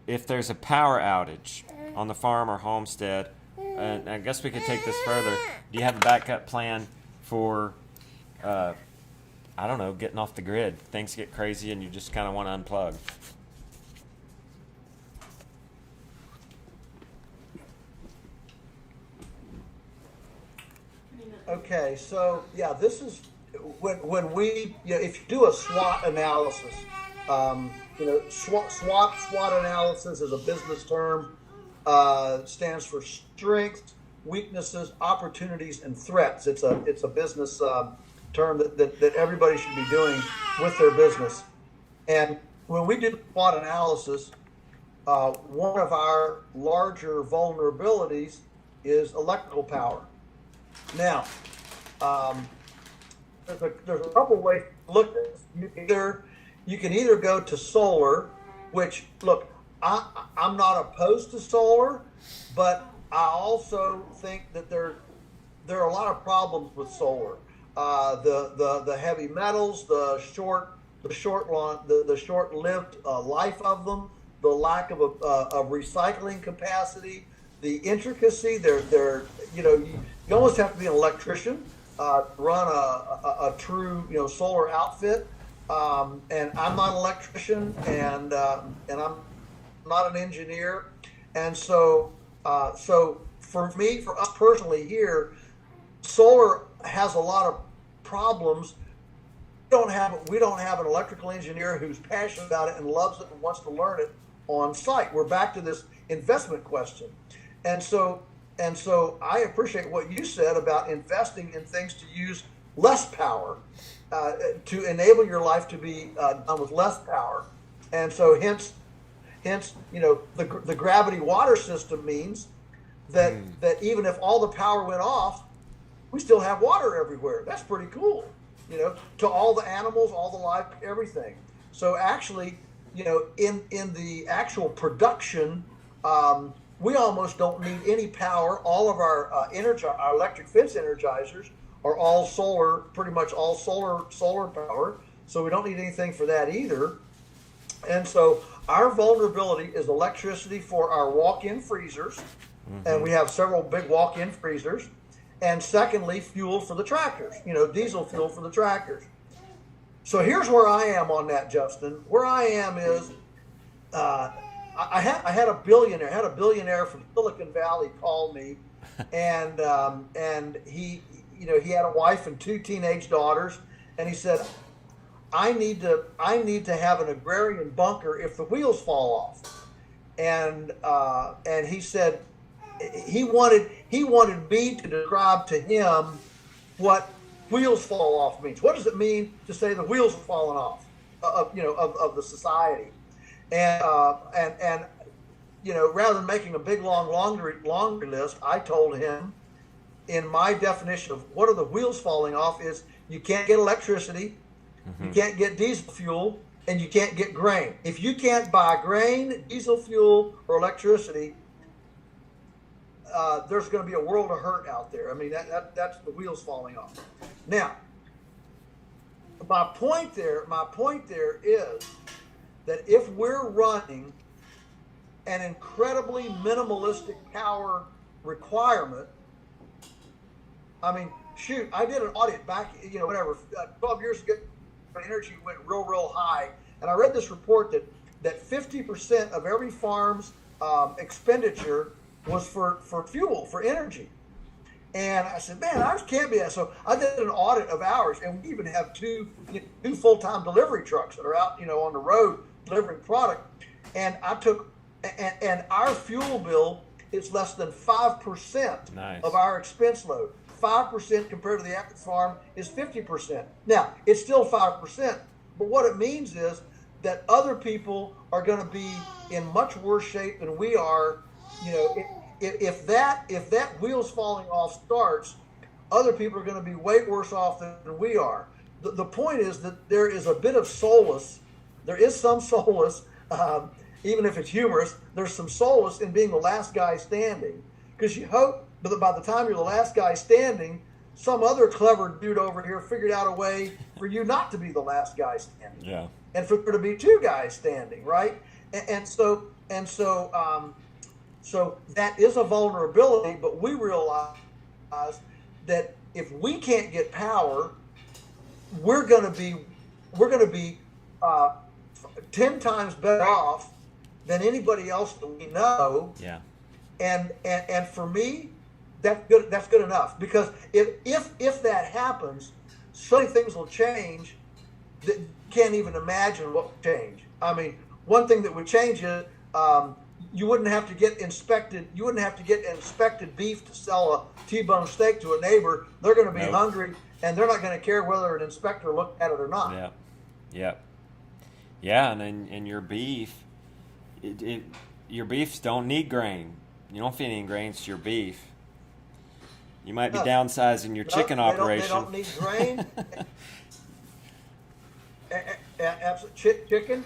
if there's a power outage on the farm or homestead? And I guess we could take this further. Do you have a backup plan for, getting off the grid? Things get crazy and you just kind of want to unplug. Okay, so this is when we, if you do a SWOT analysis, SWOT analysis is a business term. Stands for strengths, weaknesses, opportunities, and threats. It's a business term that everybody should be doing with their business. And when we did SWOT analysis, one of our larger vulnerabilities is electrical power. Now, there's a couple of ways to look at this. You can either go to solar, which, look, I'm not opposed to solar, but I also think that there are a lot of problems with solar. The heavy metals, the short lived life of them, the lack of recycling capacity, the intricacy. They're you almost have to be an electrician to run a true solar outfit. And I'm not an electrician, and I'm not an engineer, and so for me, for us personally here, solar has a lot of problems. We don't have an electrical engineer who's passionate about it and loves it and wants to learn it on site. We're back to this investment question, and so I appreciate what you said about investing in things to use less power, to enable your life to be done with less power, and so hence the gravity water system means that even if all the power went off, we still have water everywhere. That's pretty cool, to all the animals, all the life, everything. So actually, in the actual production, we almost don't need any power. All of our our electric fence energizers are all solar, pretty much all solar power. So we don't need anything for that either. And so our vulnerability is electricity for our walk-in freezers, and we have several big walk-in freezers. And secondly, fuel for the tractors, diesel fuel for the tractors. So here's where I am on that, Justin. Where I am is, I had a billionaire from Silicon Valley call me, and he had a wife and 2 teenage daughters, and he said, I need to have an agrarian bunker if the wheels fall off, and he said he wanted me to describe to him what wheels fall off means. What does it mean to say the wheels are falling off of the society? And rather than making a big long laundry list, I told him, in my definition of what are the wheels falling off is you can't get electricity, you can't get diesel fuel, and you can't get grain. If you can't buy grain, diesel fuel, or electricity, there's going to be a world of hurt out there. I mean, that's the wheels falling off. Now, my point there is that if we're running an incredibly minimalistic power requirement, I mean, shoot, I did an audit back, 12 years ago, when energy went real high, and I read this report that 50% of every farm's expenditure was for fuel, for energy. And I said, man, ours can't be that. So I did an audit of ours, and we even have two full-time delivery trucks that are out, on the road delivering product. And and our fuel bill is less than 5% Nice. of our expense load. 5% compared to the average farm is 50%. Now, it's still 5%, but what it means is that other people are going to be in much worse shape than we are. If that wheels falling off starts, other people are going to be way worse off than we are. The point is that there is a bit of solace. There is some solace, even if it's humorous. There's some solace in being the last guy standing, because you hope that by the time you're the last guy standing, some other clever dude over here figured out a way for you not to be the last guy standing. Yeah. And for there to be 2 guys standing, right? So that is a vulnerability, but we realize that if we can't get power, we're going to be 10 times better off than anybody else that we know. Yeah. And for me, that's good enough, because if that happens, so many things will change that you can't even imagine what would change. I mean, one thing that would change is you wouldn't have to get inspected. You wouldn't have to get inspected beef to sell a T-bone steak to a neighbor. They're going to be hungry, and they're not going to care whether an inspector looked at it or not. Yeah, and your beef, your beefs don't need grain. You don't feed any grains to your beef. You might be downsizing your chicken operation. They don't need grain. Chicken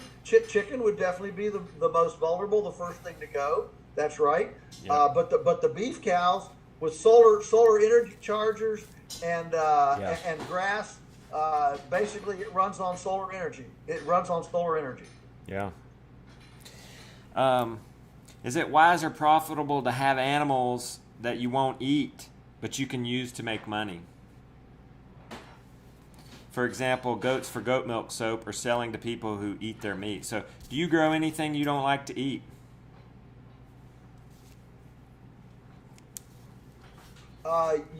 would definitely be the most vulnerable, the first thing to go. That's right. Yeah. But the beef cows with solar energy chargers and and grass, basically it runs on solar energy. Yeah. Is it wise or profitable to have animals that you won't eat, but you can use to make money? For example, goats for goat milk soap or selling to people who eat their meat. So, do you grow anything you don't like to eat?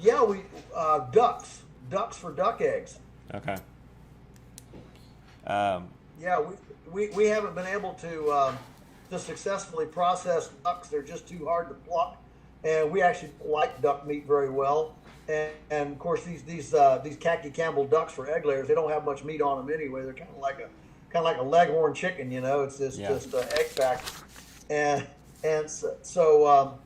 Yeah, we ducks for duck eggs. Okay. Yeah, we haven't been able to successfully process ducks. They're just too hard to pluck, and we actually don't like duck meat very well. And of course these khaki Campbell ducks for egg layers, they don't have much meat on them anyway. They're kind of like a leghorn chicken, you know. It's just egg factory, and so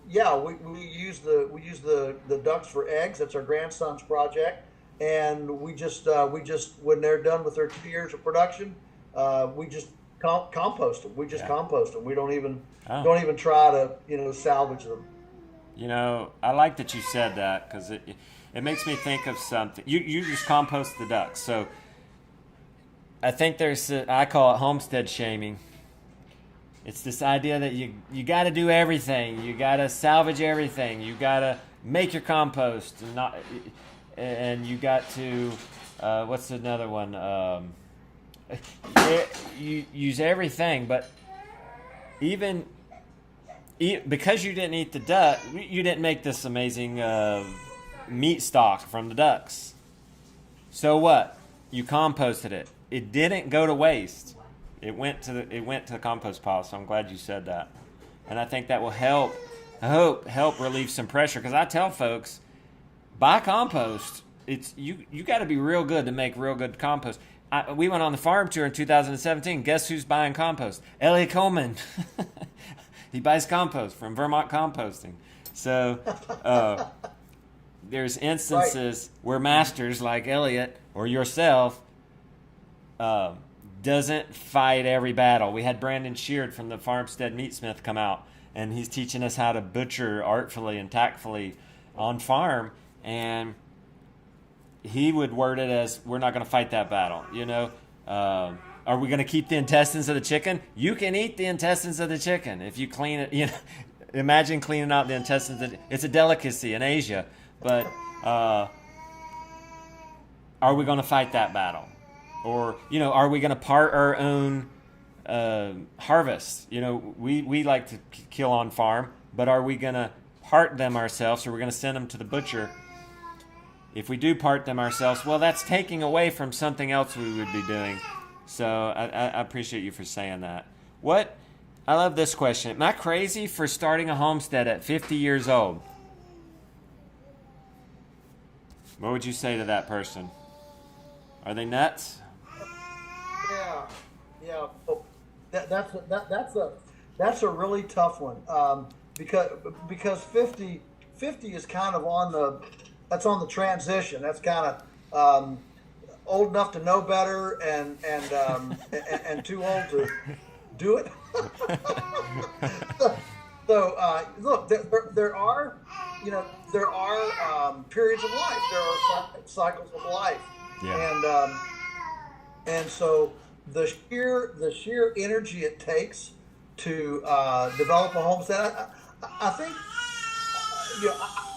yeah, we use the ducks for eggs. That's our grandson's project, and we just when they're done with their 2 years of production, we just compost them. We just compost them. We don't even try to salvage them. You know, I like that you said that because it makes me think of something. You just compost the ducks. So I think I call it homestead shaming. It's this idea that you got to do everything. You got to salvage everything. You got to make your compost and you got to what's another one? You use everything, but even because you didn't eat the duck, you didn't make this amazing meat stock from the ducks. So what? You composted it. It didn't go to waste. It went to the compost pile. So I'm glad you said that, and I think that will help. I hope help relieve some pressure because I tell folks, buy compost. It's you got to be real good to make real good compost. We went on the farm tour in 2017. Guess who's buying compost? Elliot Coleman. He buys compost from Vermont Composting. So there's instances where masters like Elliot or yourself doesn't fight every battle. We had Brandon Sheard from the Farmstead Meatsmith come out, and he's teaching us how to butcher artfully and tactfully on farm, and he would word it as, we're not going to fight that battle, you know. Are we going to keep the intestines of the chicken? You can eat the intestines of the chicken if you clean it. You know, imagine cleaning out the intestines. It's a delicacy in Asia, but are we going to fight that battle? Or, you know, are we going to part our own harvest? You know, we like to kill on farm, but are we going to part them ourselves, or we're going to send them to the butcher? If we do part them ourselves, well, that's taking away from something else we would be doing. So I appreciate you for saying that. I love this question. Am I crazy for starting a homestead at 50 years old? What would you say to that person? Are they nuts? Yeah. Oh, that's a really tough one because 50 is kind of on the transition. That's kind of old enough to know better and too old to do it. So look, there are periods of life. There are cycles of life, and so the sheer energy it takes to develop a homestead. I think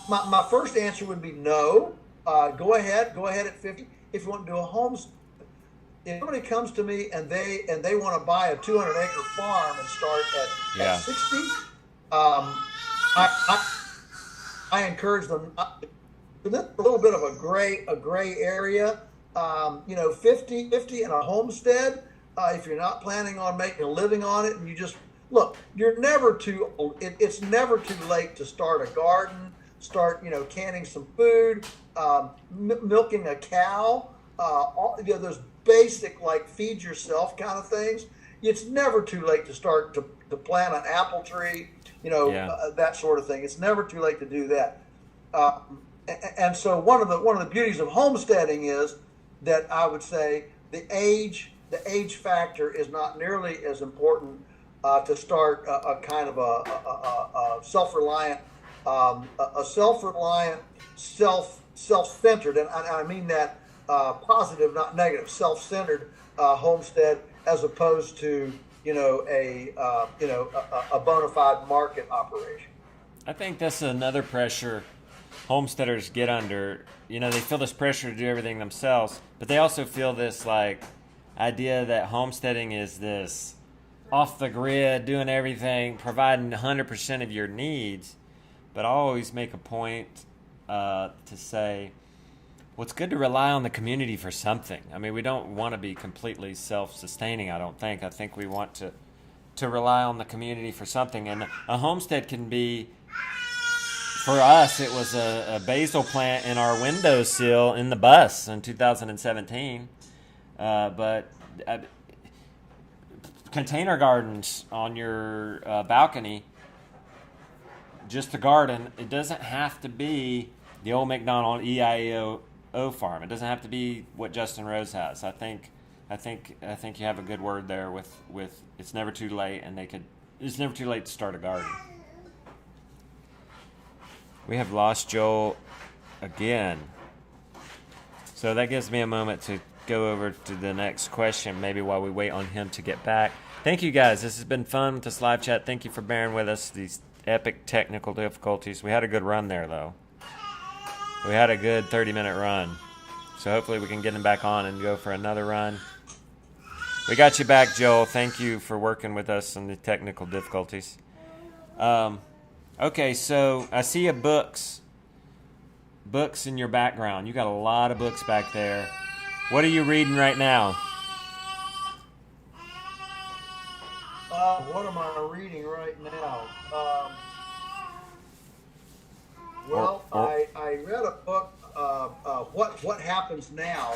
my first answer would be no. Go ahead at 50 if you want to do a homestead. If somebody comes to me and they want to buy a 200-acre farm and start at 60, I encourage them. This is a little bit of a gray area. 50 and a homestead. If you're not planning on making a living on it, and you just look, you're never too old. It's never too late to start a garden. Start, canning some food, milking a cow. Those basic feed yourself kind of things. It's never too late to start to plant an apple tree. That sort of thing. It's never too late to do that. And so one of the beauties of homesteading is that I would say the age factor is not nearly as important to start a kind of a self-reliant, a self-reliant, self-centered, and I mean that positive, not negative, self-centered homestead, as opposed to a bona fide market operation. I think that's another pressure homesteaders get under. They feel this pressure to do everything themselves, but they also feel this like idea that homesteading is this off the grid, doing everything, providing 100% of your needs. But I always make a point to say, well, it's good to rely on the community for something. I mean, we don't want to be completely self-sustaining, I don't think. I think we want to rely on the community for something. And a homestead can be, for us, it was a basil plant in our windowsill in the bus in 2017. But container gardens on your balcony, just a garden, it doesn't have to be the old McDonald EIO farm. It doesn't have to be what Justin Rose has. I think you have a good word there with it's never too late, and it's never too late to start a garden. We have lost Joel again. So that gives me a moment to go over to the next question, maybe while we wait on him to get back. Thank you guys. This has been fun with this live chat. Thank you for bearing with us, these epic technical difficulties. We had a good run there, though. We had a good 30-minute run. So hopefully we can get him back on and go for another run. We got you back, Joel. Thank you for working with us on the technical difficulties. Okay, so I see a books in your background. You got a lot of books back there. What are you reading right now? What am I reading right now? I read a book, What Happens Now.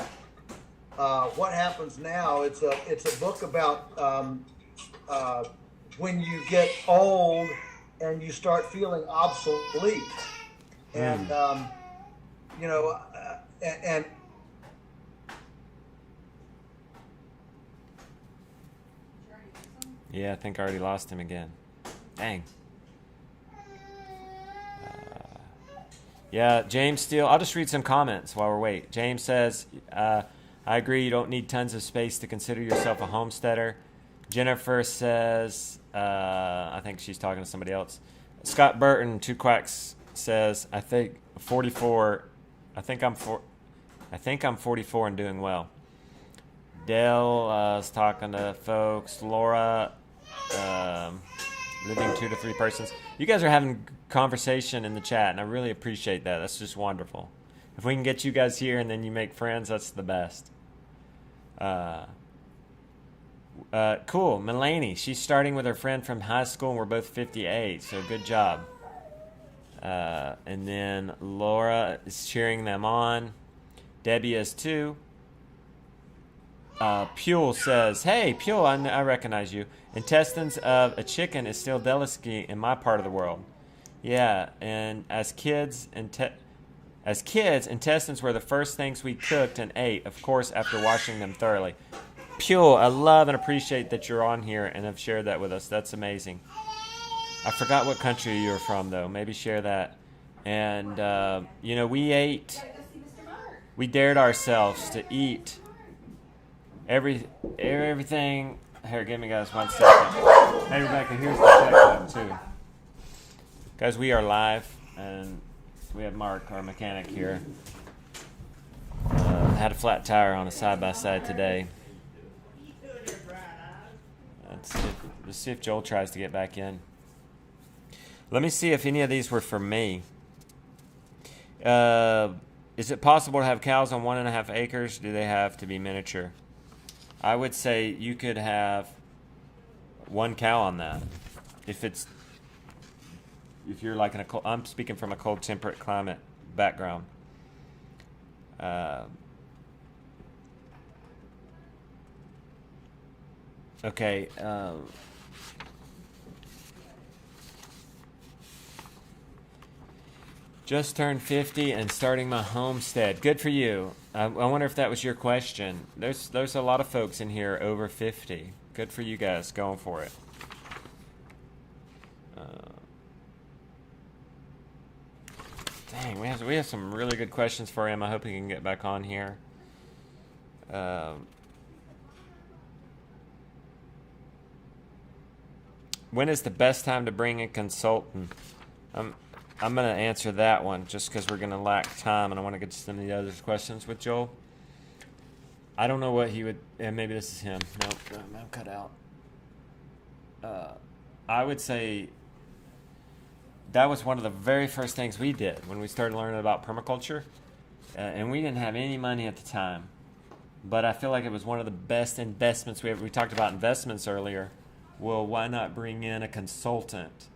What Happens Now? It's a book about when you get old and you start feeling obsolete, and and yeah, I think I already lost him again. Dang. Yeah, James Steele. I'll just read some comments while we're waiting. James says, I agree, you don't need tons of space to consider yourself a homesteader. Jennifer says, I think she's talking to somebody else. Scott Burton, Two Quacks, says, I think I'm 44 and doing well. Dale is talking to folks. Laura, living 2 to 3 persons. You guys are having conversation in the chat, and I really appreciate that. That's just wonderful. If we can get you guys here and then you make friends, that's the best. Cool. Mulaney, she's starting with her friend from high school, and we're both 58, so good job. And then Laura is cheering them on. Debbie is too. Pule says, hey, Pule, I recognize you. Intestines of a chicken is still delicacy in my part of the world. Yeah, and as kids, intestines were the first things we cooked and ate, of course, after washing them thoroughly. Pule, I love and appreciate that you're on here and have shared that with us. That's amazing. I forgot what country you were from, though. Maybe share that. And, we dared ourselves to eat everything. Here, give me guys 1 second. Hey, Rebecca, here's the check button, too. Guys, we are live, and we have Mark, our mechanic, here. Had a flat tire on a side-by-side today. Let's see if Joel tries to get back in. Let me see if any of these were for me. Is it possible to have cows on 1.5 acres? Do they have to be miniature? I would say you could have 1 cow on that. If you're like I'm speaking from a cold temperate climate background. Okay. Just turned 50 and starting my homestead. Good for you. I wonder if that was your question. There's a lot of folks in here over 50. Good for you guys going for it. Dang, we have some really good questions for him. I hope he can get back on here. When is the best time to bring a consultant? I'm going to answer that one just because we're going to lack time, and I want to get to some of the other questions with Joel. I don't know what he would... And maybe this is him. Nope, I'm cut out. I would say that was one of the very first things we did when we started learning about permaculture. And we didn't have any money at the time. But I feel like it was one of the best investments we ever... We talked about investments earlier. Well, why not bring in a consultant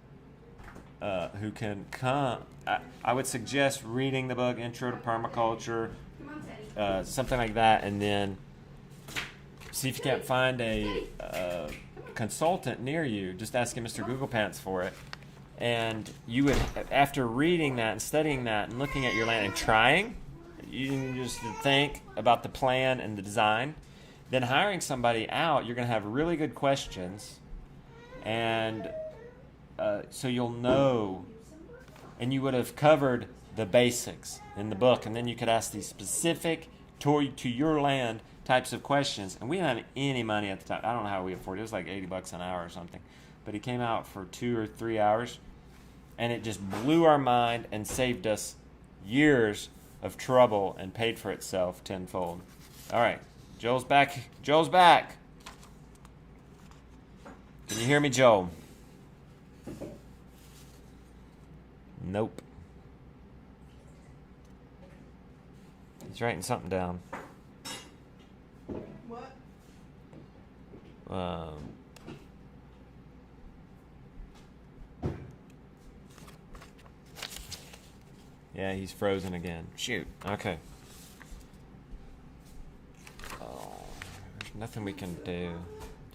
who can come? I would suggest reading the book Intro to Permaculture, something like that, and then see if you can't find a consultant near you. Just asking Mr. Google Pants for it. And you would, after reading that and studying that and looking at your land and trying, you can just think about the plan and the design. Then hiring somebody out, you're going to have really good questions. And so you'll know, and you would have covered the basics in the book, and then you could ask these specific to your land types of questions. And we didn't have any money at the time. I don't know how we afforded it. It was like $80 an hour or something. But he came out for 2 or 3 hours, and it just blew our mind and saved us years of trouble and paid for itself tenfold. All right, Joel's back. Joel's back. Can you hear me, Joel? Nope. He's writing something down. What? Yeah, he's frozen again. Shoot. Okay. Oh, there's nothing we can do.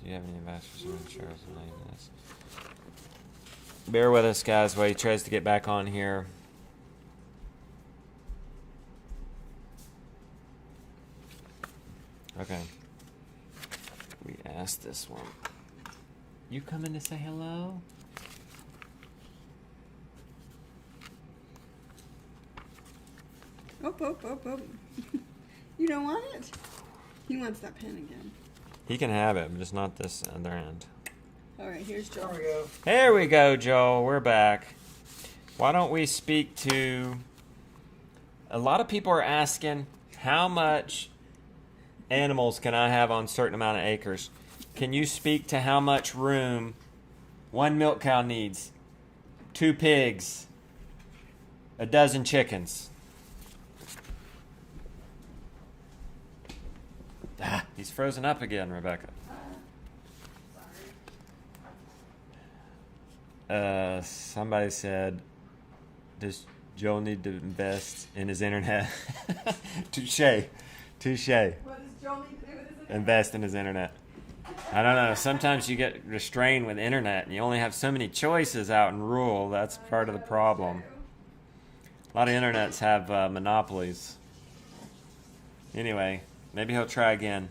Do you have any advice for someone sure this? Bear with us, guys, while he tries to get back on here. Okay. We asked this one. You coming to say hello? Oh. You don't want it? He wants that pen again. He can have it, but just not this other end. All right, here's Joel. There we go. There we go, Joel. We're back. Why don't we speak to... A lot of people are asking, how much animals can I have on a certain amount of acres? Can you speak to how much room one milk cow needs? 2 pigs? A dozen chickens? He's frozen up again, Rebecca. Somebody said, does Joel need to invest in his internet? Touche. What does Joel need to do with his Invest in his internet. I don't know. Sometimes you get restrained with internet, and you only have so many choices out in rural. That's part of the problem. A lot of internets have monopolies. Anyway, maybe he'll try again.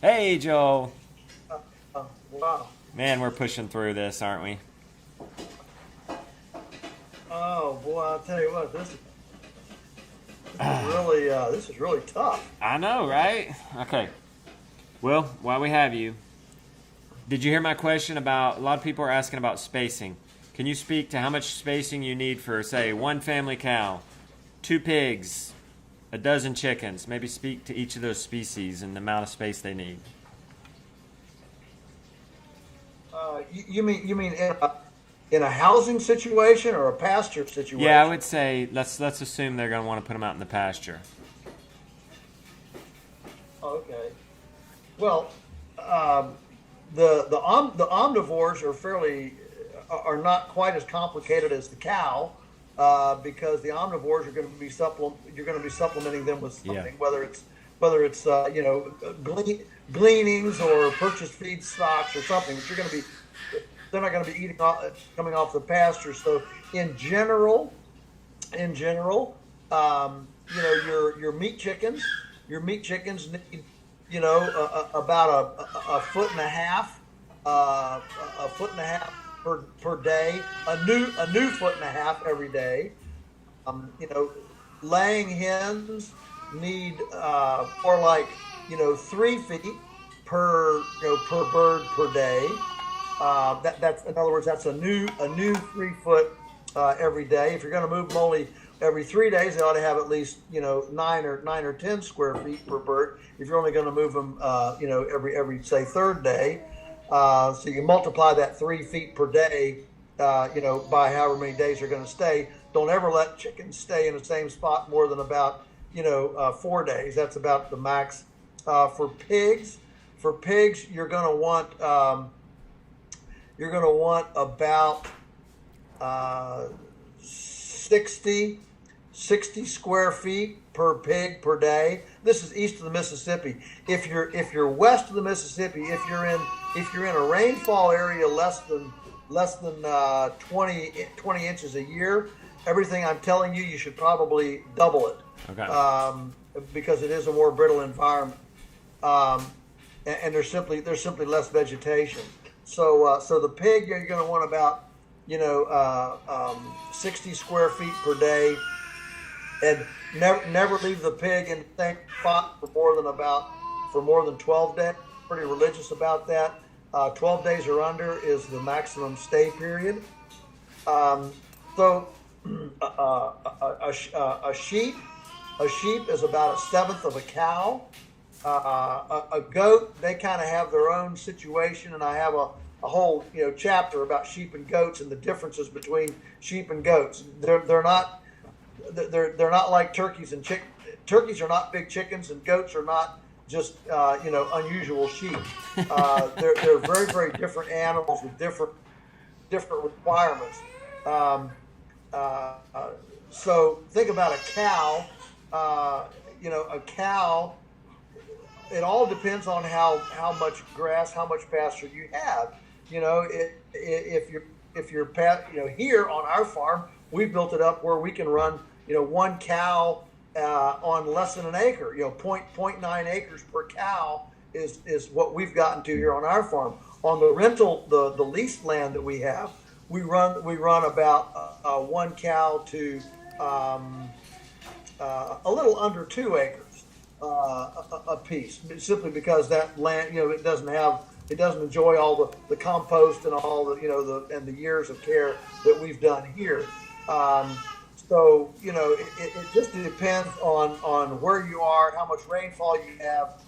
Hey, Joel. Wow. Man, we're pushing through this, aren't we? Oh boy, I'll tell you what, this is really tough. I know, right? Okay. Well, while we have you, did you hear my question about, a lot of people are asking about spacing. Can you speak to how much spacing you need for, say, 1 family cow, 2 pigs, a dozen chickens? Maybe speak to each of those species and the amount of space they need. You mean in a housing situation or a pasture situation? Yeah, I would say let's assume they're going to want to put them out in the pasture. Okay. Well, the omnivores are not quite as complicated as the cow, because the omnivores are going to be you're going to be supplementing them with something, whether it's gleanings or purchased feed stocks or something. But they're not going to be coming off the pasture. So in general, your meat chickens need, about a foot and a half, per day, a new foot and a half every day. Laying hens need more like 3 feet per bird per day. That's in other words, that's a new 3 foot every day. If you're going to move them only every 3 days, they ought to have at least 9 or 10 square feet per bird. If you're only going to move them every say third day, so you multiply that 3 feet per day by however many days you're going to stay. Don't ever let chickens stay in the same spot more than about 4 days. That's about the max. For pigs, you're going to want about 60 square feet per pig per day. This is east of the Mississippi. If you're west of the Mississippi, if you're in a rainfall area less than 20 inches a year, everything I'm telling you, you should probably double it. Okay. Because it is a more brittle environment, and there's simply less vegetation. So the pig, you're going to want about 60 square feet per day, and never leave the pig in the same spot for more than 12 days. Pretty religious about that. 12 days or under is the maximum stay period. So a sheep is about 1/7 of a cow. A goat, they kind of have their own situation, and I have a whole chapter about sheep and goats and the differences between sheep and goats. They're not like turkeys and chickens. Turkeys are not big chickens, and goats are not just unusual sheep. They're very, very different animals with different requirements. So think about a cow. A cow. It all depends on how much grass, how much pasture you have. If you're here on our farm, we built it up where we can run one cow on less than an acre. 0.9 acres per cow is what we've gotten to here on our farm. On the rental, the leased land that we have, we run about one cow to a little under 2 acres a piece, simply because that land it doesn't enjoy all the compost and all the years of care that we've done here. So it just depends on where you are, how much rainfall you have,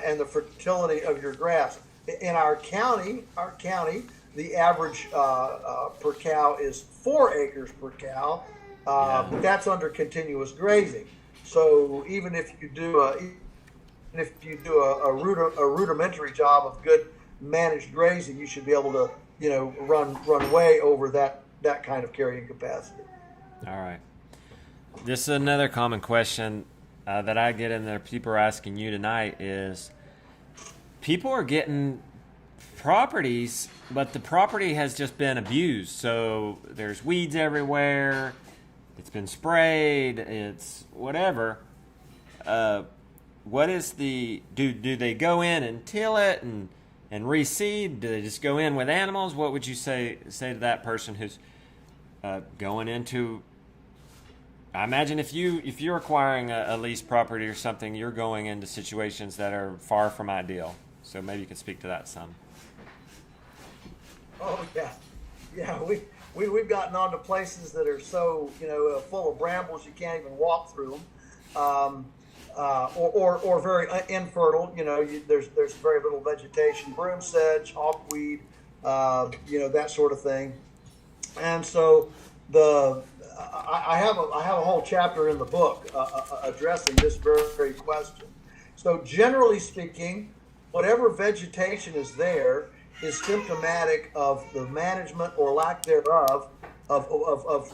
and the fertility of your grass. In our county, the average per cow is 4 acres per cow, but that's under continuous grazing. So even if you do a rudimentary job of good managed grazing, you should be able to run way over that kind of carrying capacity. All right. This is another common question that I get in there. People are asking you tonight is people are getting properties, but the property has just been abused. So there's weeds everywhere. It's been sprayed. It's whatever. What is do they go in and till it and reseed? Do they just go in with animals? What would you say to that person who's going into? I imagine if you're acquiring a leased property or something, you're going into situations that are far from ideal. So maybe you could speak to that some. Oh yeah. We've gotten onto places that are so full of brambles you can't even walk through them, or very infertile. There's very little vegetation, broom sedge, hawkweed, that sort of thing. And so I have a whole chapter in the book addressing this very question. So generally speaking, whatever vegetation is there is symptomatic of the management or lack thereof of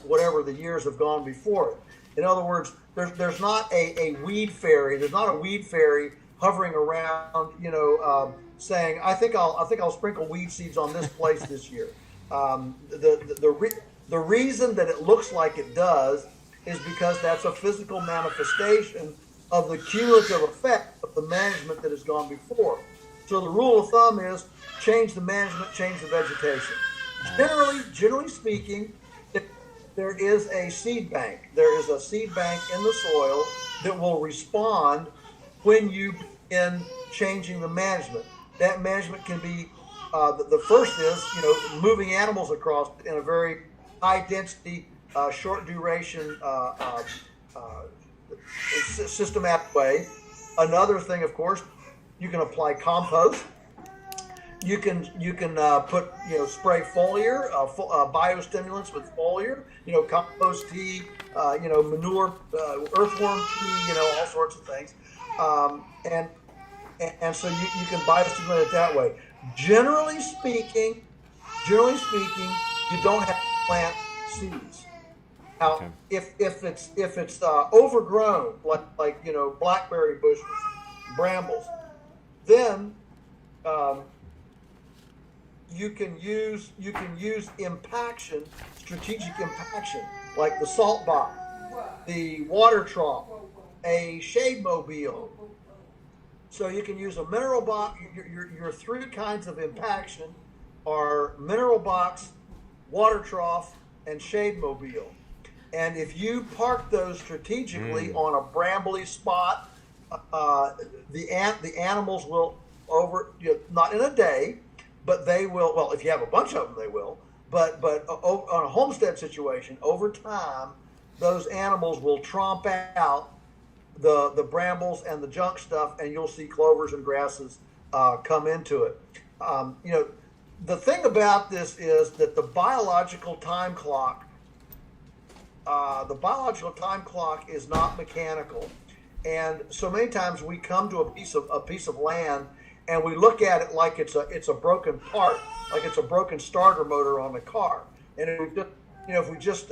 whatever the years have gone before it. In other words, there's not a weed fairy. There's not a weed fairy hovering around, saying, I think I'll sprinkle weed seeds on this place this year. The reason that it looks like it does is because that's a physical manifestation of the cumulative effect of the management that has gone before. So the rule of thumb is change the management, change the vegetation. Generally speaking, there is a seed bank. There is a seed bank in the soil that will respond when you begin changing the management. That management can be, the first is, moving animals across in a very high density, short duration, systematic way. Another thing, of course, you can apply compost. You can put spray foliar, biostimulants with foliar, compost tea, manure, earthworm tea, all sorts of things, and so you can biostimulate it that way. Generally speaking, you don't have to plant seeds. Now, okay. if it's overgrown, like blackberry bushes, brambles, then you can use impaction, strategic impaction, like the salt box, the water trough, a shade mobile. So you can use a mineral box. Your three kinds of impaction are mineral box, water trough, and shade mobile. And if you park those strategically on a brambly spot, the animals will not in a day, but they will. Well, if you have a bunch of them, they will. But on a homestead situation, over time, those animals will tromp out the brambles and the junk stuff, and you'll see clovers and grasses come into it. The thing about this is that the biological time clock is not mechanical, and so many times we come to a piece of land and we look at it like it's a broken part, like it's a broken starter motor on a car, and if we just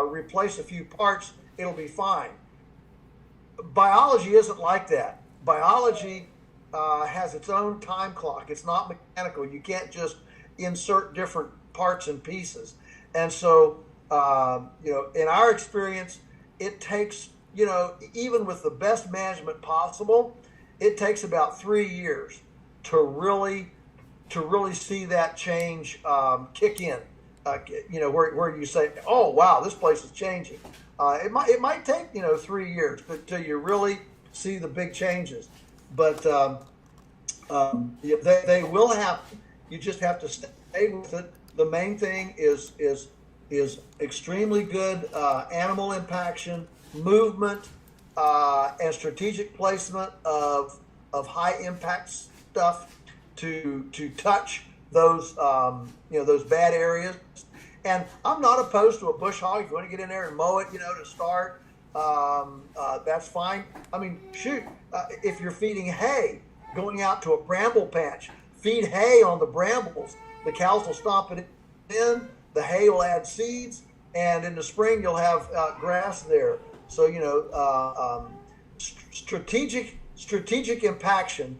replace a few parts, it'll be fine. Biology isn't like that. Biology has its own time clock. It's not mechanical. You can't just insert different parts and pieces. And so, in our experience, it takes, even with the best management possible, it takes about 3 years to really see that change kick in. Where you say, "Oh, wow, this place is changing." It might take 3 years, but till you really see the big changes. But they will happen. You just have to stay with it. The main thing is extremely good animal impaction, movement, and strategic placement of high impact stuff to touch those those bad areas. And I'm not opposed to a bush hog. If you want to get in there and mow it, to start, that's fine. I mean, shoot, if you're feeding hay, going out to a bramble patch, feed hay on the brambles. The cows will stomp it in. The hay will add seeds, and in the spring you'll have grass there. So strategic impaction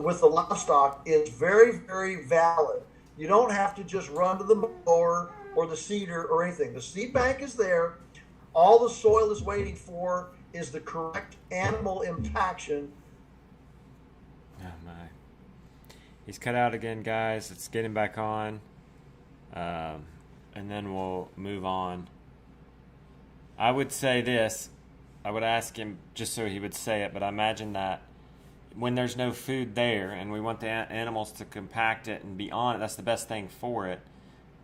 with the livestock is very, very valid. You don't have to just run to the mower or the seeder or anything. The seed bank is there. All the soil is waiting for is the correct animal impaction. Oh my. He's cut out again, guys. Let's get him back on. And then we'll move on. I would say this. I would ask him just so he would say it, but I imagine that when there's no food there and we want the animals to compact it and be on it, that's the best thing for it.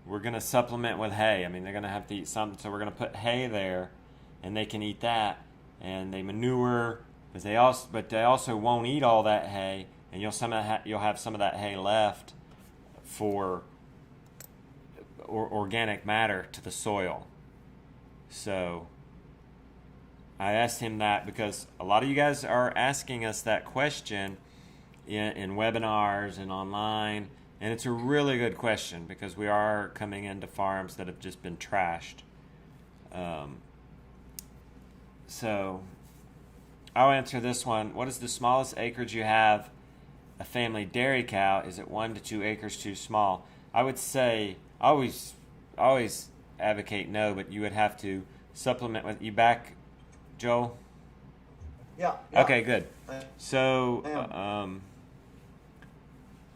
We're going to supplement with hay. I mean, they're going to have to eat something, so we're going to put hay there, and they can eat that. And they manure, but they also won't eat all that hay, and you'll have some of that hay left for organic matter to the soil. So I asked him that because a lot of you guys are asking us that question in webinars and online, and it's a really good question because we are coming into farms that have just been trashed. So I'll answer this one. What is the smallest acreage you have a family dairy cow, is it 1 to 2 acres too small? I would say always advocate no, but you would have to supplement with. You back, Joel? Yeah. Okay, good. I So am.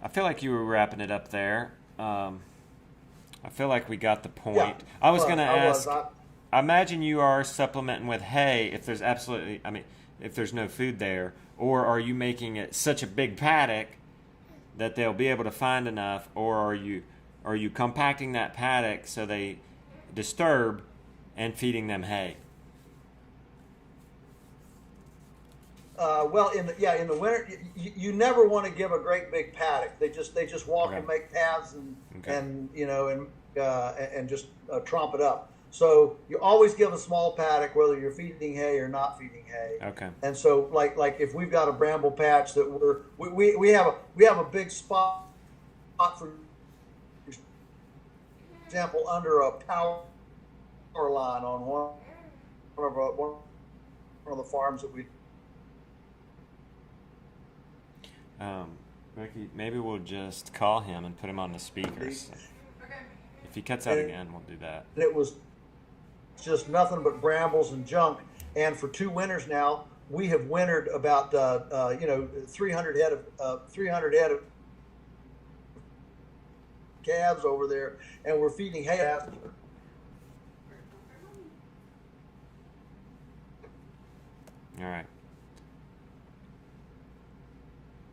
I feel like you were wrapping it up there. I feel like we got the point. Yeah, I was going to ask. I I imagine you are supplementing with hay if there's if there's no food there, or are you making it such a big paddock that they'll be able to find enough, or are you compacting that paddock so they disturb and feeding them hay? Well, in the winter, you never want to give a great big paddock. They just walk Okay. and make paths Okay. and just tromp it up. So you always give a small paddock, whether you're feeding hay or not feeding hay. Okay. And so, like if we've got a bramble patch that we have a big spot, for example, under a power line on one of the farms that we. Ricky, maybe we'll just call him and put him on the speakers. If he cuts out again, we'll do that. It was just nothing but brambles and junk. And for 2 winters now, we have wintered about 300 head of calves over there, and we're feeding hay after. All right.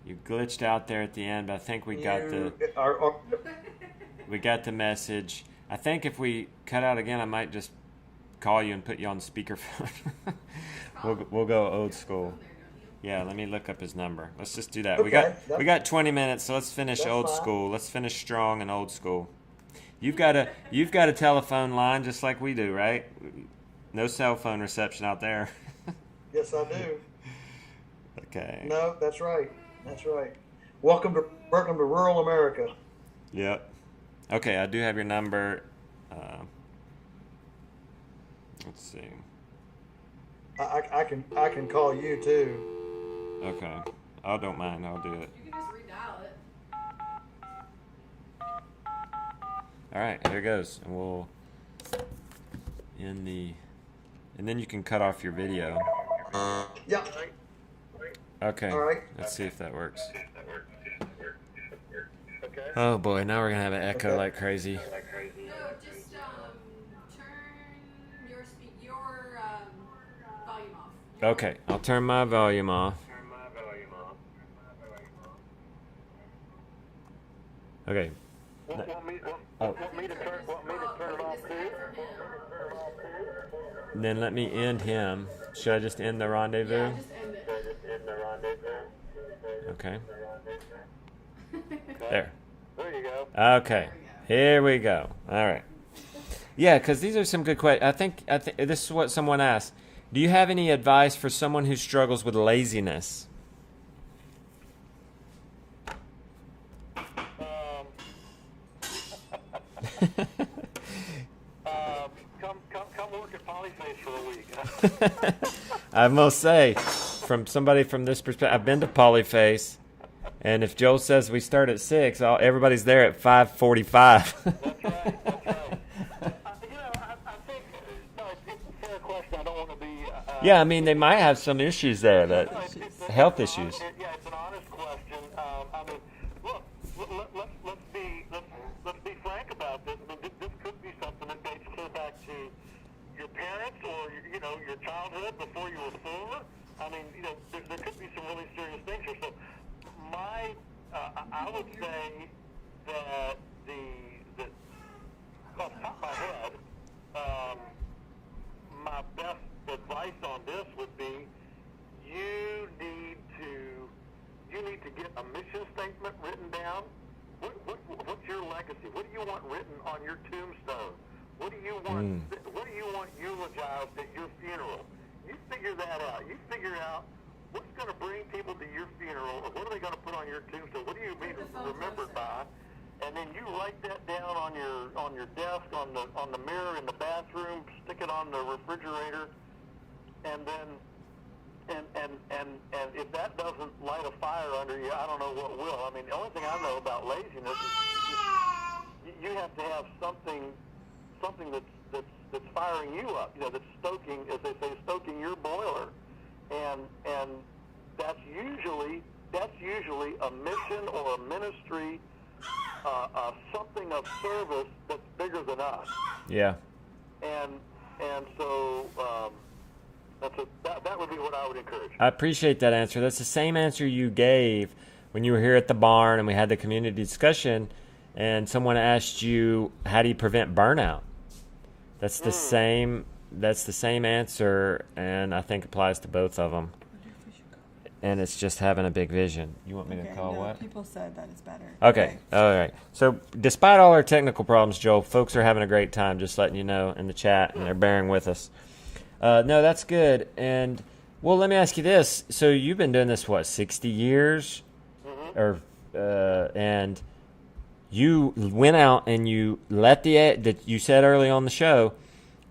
You glitched out there at the end, but I think we got the message. I think if we cut out again, I might just call you and put you on speakerphone. we'll go old school. Yeah, let me look up his number. Let's just do that. Okay, We got 20 minutes, so let's finish That's old fine. school. Let's finish strong and old school. You've got a telephone line just like we do, right? No cell phone reception out there. Yes, I do. Okay. No, that's right. That's right. Welcome to rural America. Yep. Okay, I do have your number. Let's see. I can call you too. Okay. I don't mind. I'll do it. You can just redial it. All right, here it goes. And we'll and then you can cut off your video. Yeah. Okay. All right. Let's see if that works. Okay. Oh boy, now we're gonna have an echo Okay. like crazy. No, just turn your volume off. Okay, I'll turn my volume off. Turn my volume off. Okay. Want me to turn it off too? Then let me end him. Should I just end the rendezvous? Yeah, just end it. In the rendezvous. Okay. Okay. There. There you go. Okay. Here we go. All right. Yeah, because these are some good questions. I think this is what someone asked. Do you have any advice for someone who struggles with laziness? Come work at Polyface for a week. I must say, from somebody from this perspective, I've been to Polyface, and if Joel says we start at 6, everybody's there at 5:45. That's right. That's right. I think no, it's a fair question. I don't want to be. Yeah, I mean they might have some issues there, No, that it's health an issues. Yeah, it's an honest question. I mean, look, let's be frank about this. I mean, this could be something that dates clear back to your parents or your childhood before you were 4. I mean, there could be some really serious things here. So, I would say that off the top of my head, my best advice on this would be you need to get a mission statement written down. What's your legacy? What do you want written on your tombstone? What do you want? What do you want eulogized at your funeral? You figure that out. You figure out what's going to bring people to your funeral, or what are they going to put on your tombstone? What do you be remembered by? And then you write that down on your desk, on the mirror in the bathroom, stick it on the refrigerator, and then And if that doesn't light a fire under you, I don't know what will. I mean, the only thing I know about laziness is you have to have something that's firing you up. You know, that's stoking, as they say, stoking your boiler, and that's usually a mission or a ministry, something of service that's bigger than us. Yeah. And so that would be what I would encourage. I appreciate that answer. That's the same answer you gave when you were here at the barn and we had the community discussion and someone asked you, how do you prevent burnout? That's the same answer, and I think applies to both of them. And it's just having a big vision. You want me to call what? People said that is better. Okay. All right. So despite all our technical problems, Joel, folks are having a great time, just letting you know in the chat, and they're bearing with us. No, that's good. And, well, let me ask you this. So you've been doing this, 60 years? Mm-hmm. And you went out and you let you said early on the show,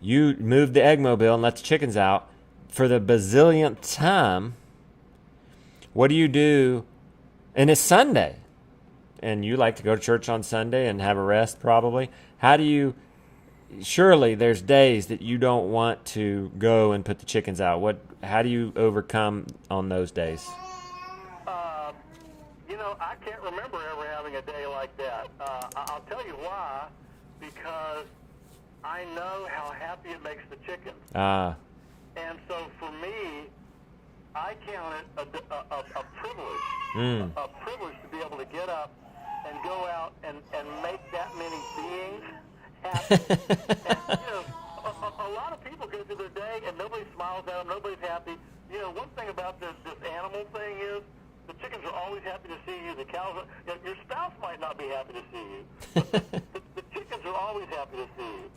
you moved the eggmobile and let the chickens out for the bazillionth time. What do you do? And it's Sunday. And you like to go to church on Sunday and have a rest probably. How do you... Surely there's days that you don't want to go and put the chickens out. How do you overcome on those days? I can't remember ever having a day like that. I'll tell you why. Because I know how happy it makes the chickens. And so for me, I count it a privilege. A privilege to be able to get up and go out and make that many beings happy. And, a lot of people go through their day and nobody smiles at them, nobody's happy. One thing about this animal thing is the chickens are always happy to see you. The cows are, your spouse might not be happy to see you, but the chickens are always happy to see you.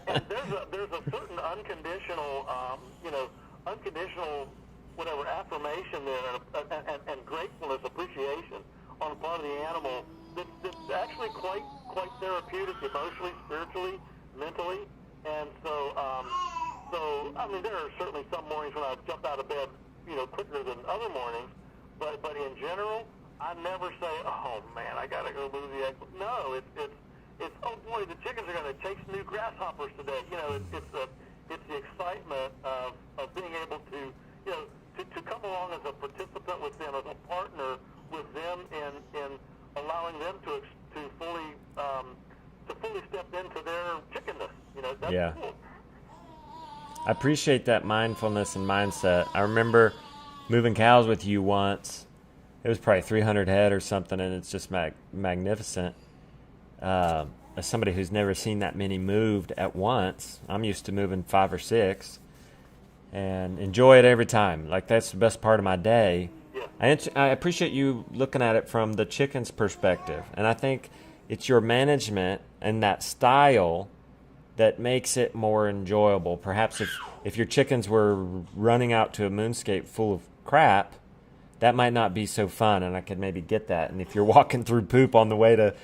And there's a certain unconditional, whatever affirmation there and gratefulness, appreciation on the part of the animal that's actually quite therapeutic, emotionally, spiritually, mentally. And so I mean, there are certainly some mornings when I jump out of bed, quicker than other mornings, but in general, I never say, oh man, I gotta go move the egg. No, it's oh boy, the chickens are gonna chase new grasshoppers today. It's the excitement of being able to come along as a participant with them, as a partner with them in allowing them to fully step into their chickenness. That's cool. I appreciate that mindfulness and mindset. I remember moving cows with you once. It was probably 300 head or something, and it's just magnificent. As somebody who's never seen that many moved at once, I'm used to moving 5 or 6, and enjoy it every time. Like, that's the best part of my day. Yeah. I appreciate you looking at it from the chicken's perspective, and I think it's your management and that style that makes it more enjoyable. Perhaps if your chickens were running out to a moonscape full of crap, that might not be so fun, and I could maybe get that. And if you're walking through poop on the way to,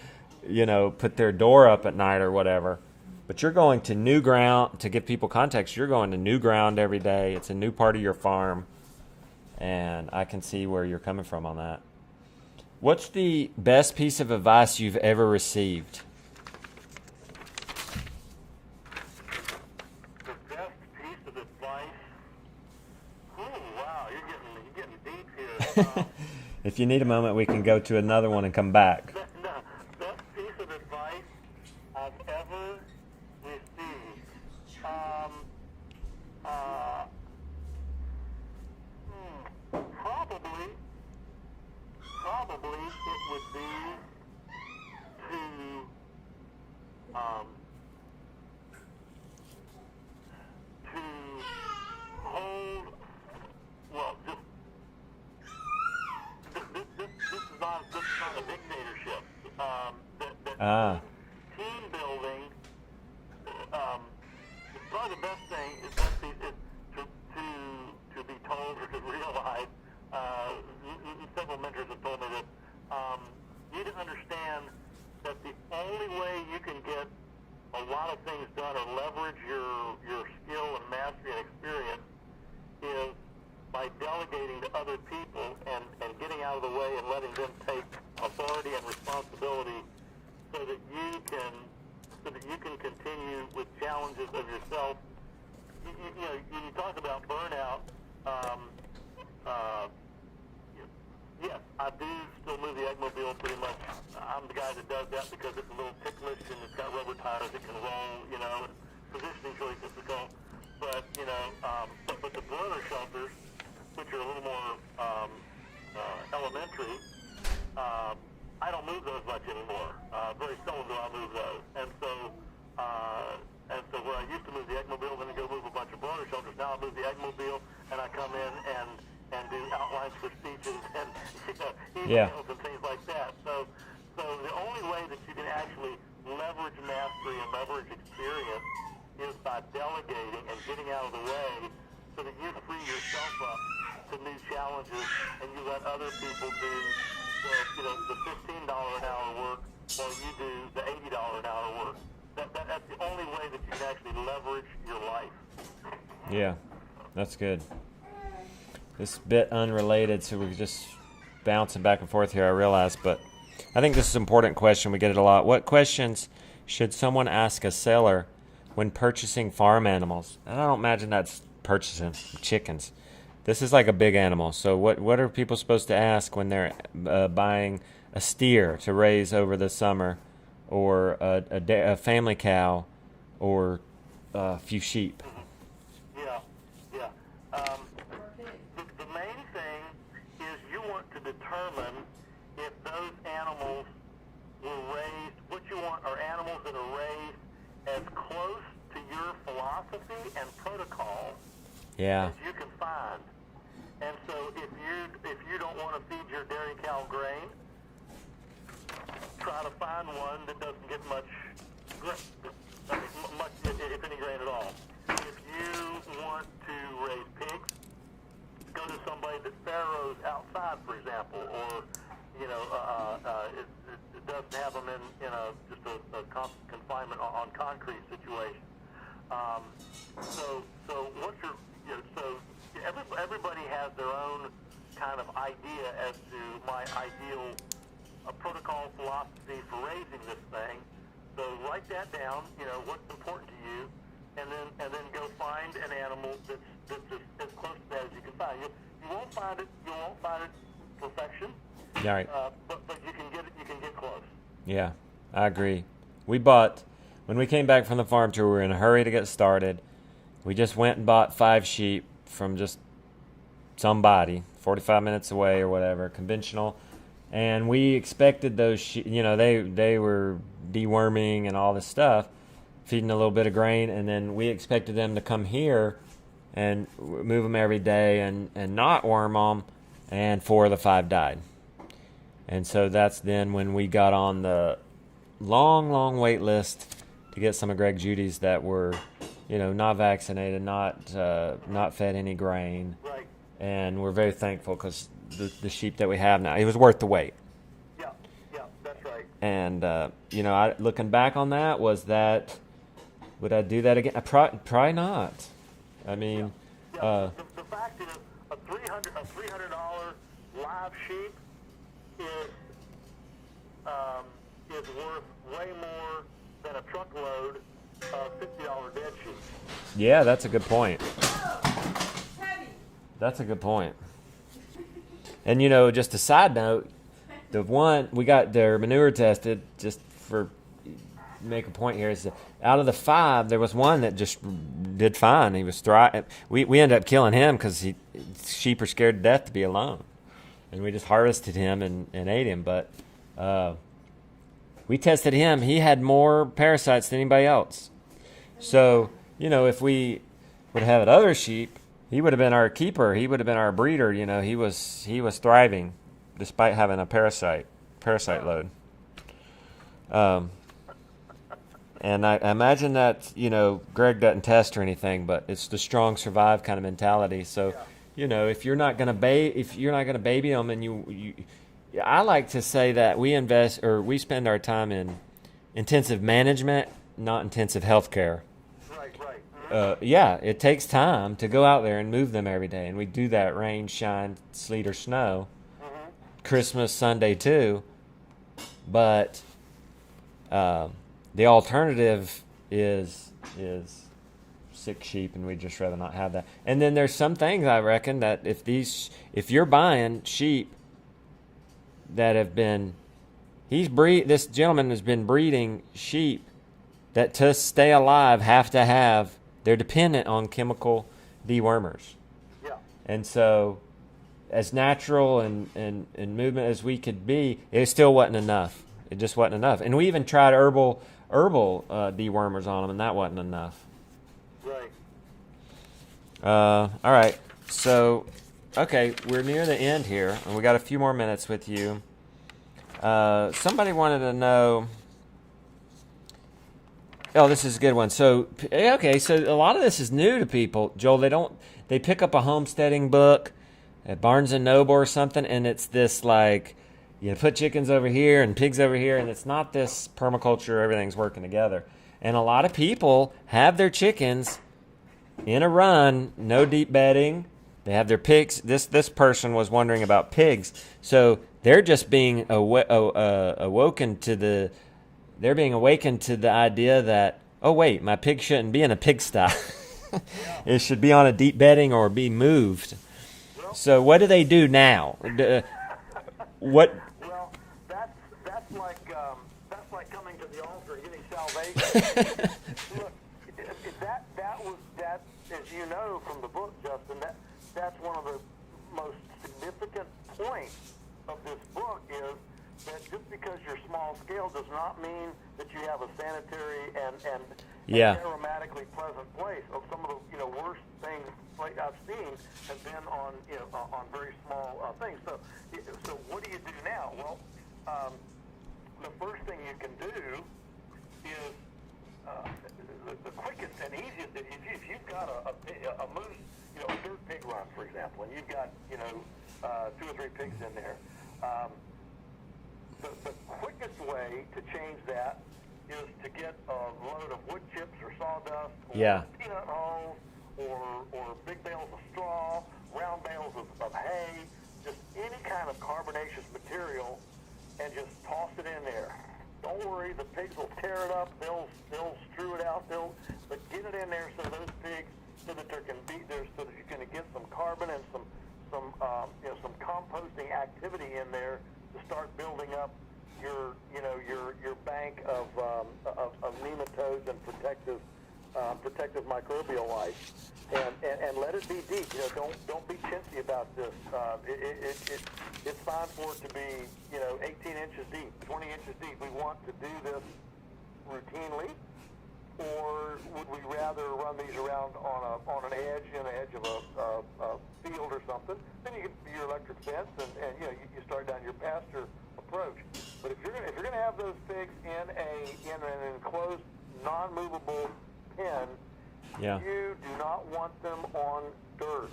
put their door up at night or whatever, but you're going to new ground, to give people context, you're going to new ground every day. It's a new part of your farm, and I can see where you're coming from on that. What's the best piece of advice you've ever received? If you need a moment, we can go to another one and come back. No, best piece of advice I've ever received. Probably it would be to hold. Well, just. This is not a dictatorship. Team building. Probably the best thing is to be told or to realize. Several mentors have told me that you need to understand that the only way you can get a lot of things done or leverage your skill and mastery and experience is by delegating to other people and getting out of the way and letting them take authority and responsibility so that you can continue with challenges of yourself. You talk about burnout. Yes, I do still move the Eggmobile pretty much. I'm the guy that does that because it's a little ticklish and it's got rubber tires. It can roll, and positioning's really difficult. But, but the broiler shelters, which are a little more elementary, I don't move those much anymore. Very seldom do I move those. And so where I used to move the Eggmobile, then I go move a bunch of broiler shelters. Now I move the Eggmobile, and I come in and do outlines for speeches and emails and things like that. So the only way that you can actually leverage mastery and leverage experience is by delegating and getting out of the way so that you free yourself up to new challenges and you let other people do the $15 an hour work while you do the $80 an hour work. That's the only way that you can actually leverage your life. Yeah, that's good. This bit unrelated, so we're just bouncing back and forth here, I realize, but I think this is an important question. We get it a lot. What questions should someone ask a seller when purchasing farm animals? And I don't imagine that's purchasing chickens. This is like a big animal. So what are people supposed to ask when they're buying a steer to raise over the summer, or a family cow, or a few sheep? Yeah. The main thing is you want to determine if those animals were raised, what you want are animals that are raised as close to your philosophy and protocol as you can find. And so if you don't want to feed your dairy cow grain, try to find one that doesn't get much, if any grain at all. If you want to raise pigs, go to somebody that farrows outside, for example, or it doesn't have them in just a confinement on concrete situation. Everybody has their own kind of idea as to my ideal protocol philosophy for raising this thing. So write that down. What's important to you, and then go find an animal that's as close to that as you can find. You won't find it perfection. All right. But you can get it. You can get close. Yeah, I agree. When we came back from the farm tour, we were in a hurry to get started. We just went and bought 5 sheep from just somebody, 45 minutes away or whatever, conventional. And we expected those sheep, they were deworming and all this stuff, feeding a little bit of grain. And then we expected them to come here and move them every day and not worm them. And 4 of the 5 died. And so that's then when we got on the long wait list to get some of Greg Judy's that were, not vaccinated, not fed any grain. Right. And we're very thankful because the sheep that we have now, it was worth the wait. Yeah, that's right. And, looking back on that, would I do that again? Probably not. I mean, the fact is a $300 live sheep is worth way more than a truckload of $50 dead sheep. Yeah, that's a good point. Heavy. That's a good point. And, just a side note, the one, we got their manure tested, just for make a point here, is that out of the 5, there was one that just did fine. He was thriving. We ended up killing him because sheep are scared to death to be alone. And we just harvested him and ate him. But we tested him. He had more parasites than anybody else. So, if we would have had other sheep, he would have been our keeper. He would have been our breeder. He was thriving despite having a parasite load. And I imagine that, Greg doesn't test or anything, but it's the strong survive kind of mentality. So, if you're not going to baby them, and I like to say that we spend our time in intensive management, not intensive health care. Right. yeah, it takes time to go out there and move them every day, and we do that rain, shine, sleet, or snow. Christmas Sunday too, but the alternative is sick sheep, and we'd just rather not have that. And then there's some things I reckon that if you're buying sheep that have been, this gentleman has been breeding sheep that to stay alive they're dependent on chemical dewormers. Yeah. And so, as natural and movement as we could be, it still wasn't enough. It just wasn't enough. And we even tried herbal dewormers on them, and that wasn't enough. Right. All right. So, okay, we're near the end here, and we got a few more minutes with you. Somebody wanted to know. Oh, this is a good one. So, okay, so a lot of this is new to people, Joel. They pick up a homesteading book at Barnes and Noble or something, and it's this like, put chickens over here and pigs over here, and it's not this permaculture, everything's working together. And a lot of people have their chickens in a run, no deep bedding. They have their pigs. This person was wondering about pigs. So they're just being awakened to the idea that, oh wait, my pig shouldn't be in a pigsty. It should be on a deep bedding or be moved. So what do they do now? What? Well, that's like coming to the altar and getting salvation. Look, that as you know from the book, Justin, that's one of the most significant points of this book is that just because you're small scale does not mean that you have a sanitary and aromatically pleasant place. Some of the worst things I've seen have been on very small things. So what do you do now? Well, the first thing you can do is the quickest and easiest. If you've got a moose, a dirt pig run, for example, and you've got 2 or 3 pigs in there. The quickest way to change that is to get a load of wood chips or sawdust or peanut hulls or big bales of straw, round bales of hay, just any kind of carbonaceous material, and just toss it in there. Don't worry, the pigs will tear it up. They'll strew it out. But get it in there so those pigs, so that there can be there, so that you're going to get some carbon and some composting activity in there to start building up your bank of nematodes and protective microbial life, and let it be deep. Don't be chintzy about this. It's fine for it to be 18 inches deep, 20 inches deep. We want to do this routinely, or would we rather run these around on an edge of a field or something? Then you get your electric fence, and you start down your pasture approach. But if you're gonna have those pigs in an enclosed, non-movable pen, you do not want them on dirt.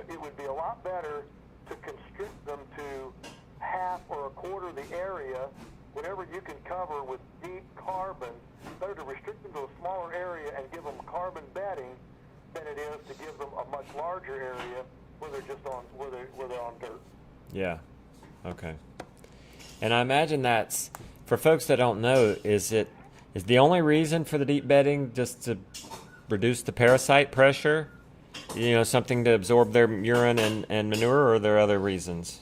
It would be a lot better to constrict them to half or a quarter the area, whatever you can cover with deep carbon. Better to restrict them to a smaller area and give them carbon bedding than it is to give them a much larger area where they're just on where they're on dirt. Yeah. Okay. And I imagine that's, for folks that don't know, is the only reason for the deep bedding just to reduce the parasite pressure? Something to absorb their urine and manure, or are there other reasons?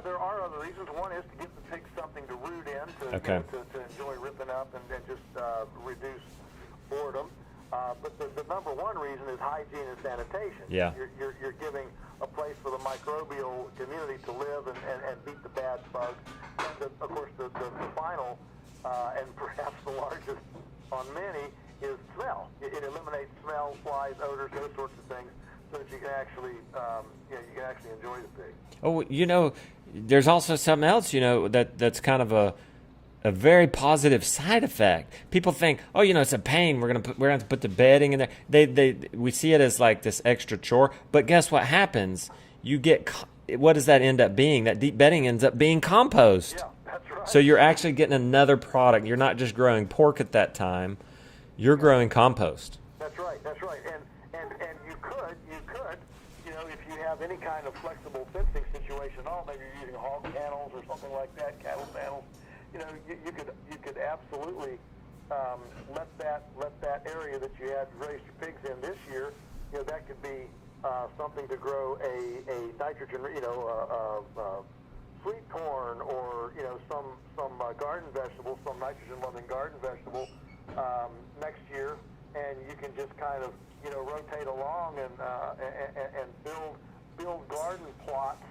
There are other reasons. One is to give the pigs something to root in, to enjoy ripping up and just reduce boredom. But the number one reason is hygiene and sanitation. Yeah. You're giving a place for the microbial community to live and beat the bad bugs. And of course, the final and perhaps the largest on many is smell. It eliminates smell, flies, odors, those sorts of things, so that you can actually enjoy the pig. Oh, there's also something else, that's kind of a very positive side effect. People think, it's a pain. We're gonna have to put the bedding in there. We see it as like this extra chore. But guess what happens? What does that end up being? That deep bedding ends up being compost. Yeah, that's right. So you're actually getting another product. You're not just growing pork at that time. You're growing compost. That's right. And you could, if you have any kind of flexible fencing situation at all, maybe you're using hog panels or something like that, cattle panels, you could absolutely let that area that you had raised your pigs in this year, that could be something to grow a nitrogen, sweet corn or some garden vegetable, some nitrogen-loving garden vegetable next year, and you can just kind of rotate along and build garden plots,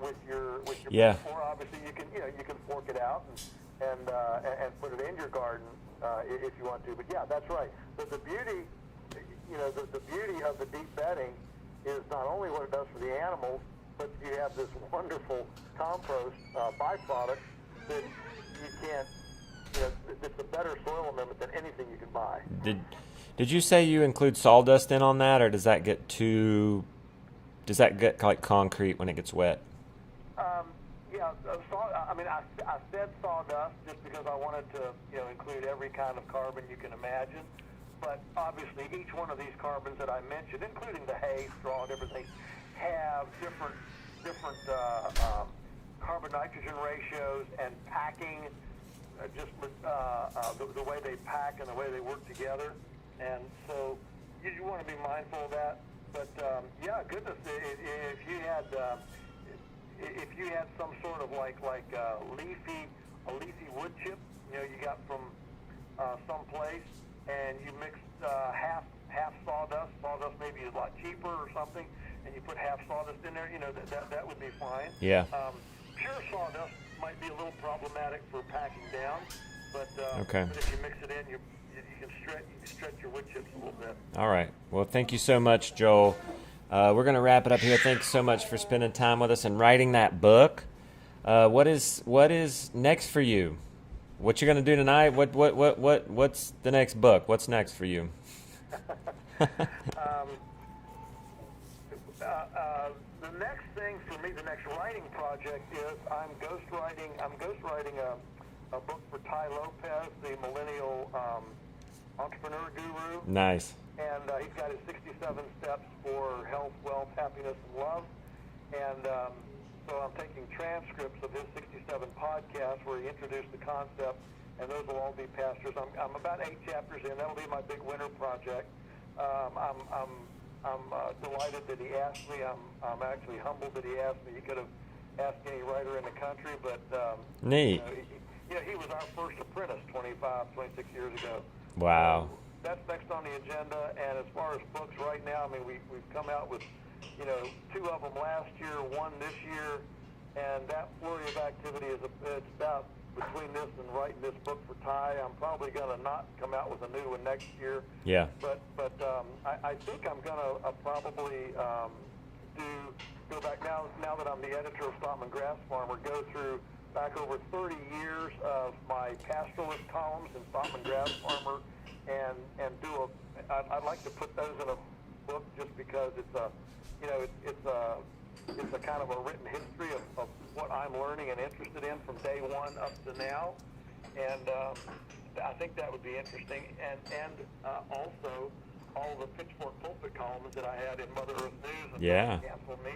with your Yeah. Or obviously you can fork it out and put it in your garden if you want to. But yeah, that's right. But the beauty, the beauty of the deep bedding is not only what it does for the animals, but you have this wonderful compost byproduct that you can't. It's a better soil amendment than anything you can buy. Did you say you include sawdust in on that, or does that get like concrete when it gets wet? Yeah, I said sawdust just because I wanted to, include every kind of carbon you can imagine. But obviously, each one of these carbons that I mentioned, including the hay, straw, and everything, have different carbon-nitrogen ratios and packing, the way they pack and the way they work together. And so you want to be mindful of that. But yeah, goodness, if you had some sort of like a leafy wood chip, you got from someplace, and you mixed half sawdust maybe a lot cheaper or something, and you put half sawdust in there, that would be fine. Yeah. Pure sawdust might be a little problematic for packing down, but Okay. But if you mix it in, you can stretch your wood chips a little bit. All right. Well, thank you so much, Joel. We're going to wrap it up here. Thanks so much for spending time with us and writing that book. What is next for you? What you going to do tonight? What's the next book? What's next for you? The next thing for me, the next writing project is I'm ghostwriting a book for Ty Lopez, the millennial entrepreneur guru. Nice. And he's got his 67 steps for health, wealth, happiness, and love. And so I'm taking transcripts of his 67 podcasts where he introduced the concept, and those will all be pastors. I'm about 8 chapters in. That'll be my big winter project. I'm delighted that he asked me. I'm actually humbled that he asked me. He could have asked any writer in the country, but Neat. He was our first apprentice 25, 26 years ago. Wow. That's next on the agenda. And as far as books right now, we've come out with 2 of them last year, 1 this year, and that flurry of activity it's about between this and writing this book for Ty. I'm probably going to not come out with a new one next year. Yeah. But I think I'm going to probably go back now that I'm the editor of Stockman Grass Farmer, go through back over 30 years of my pastoralist columns in Stockman Grass Farmer, and I'd like to put those in a book just because it's a kind of a written history of what I'm learning and interested in from day one up to now, and I think that would be interesting. And also all the Pitchfork Pulpit columns that I had in Mother Earth News and Cancel Me.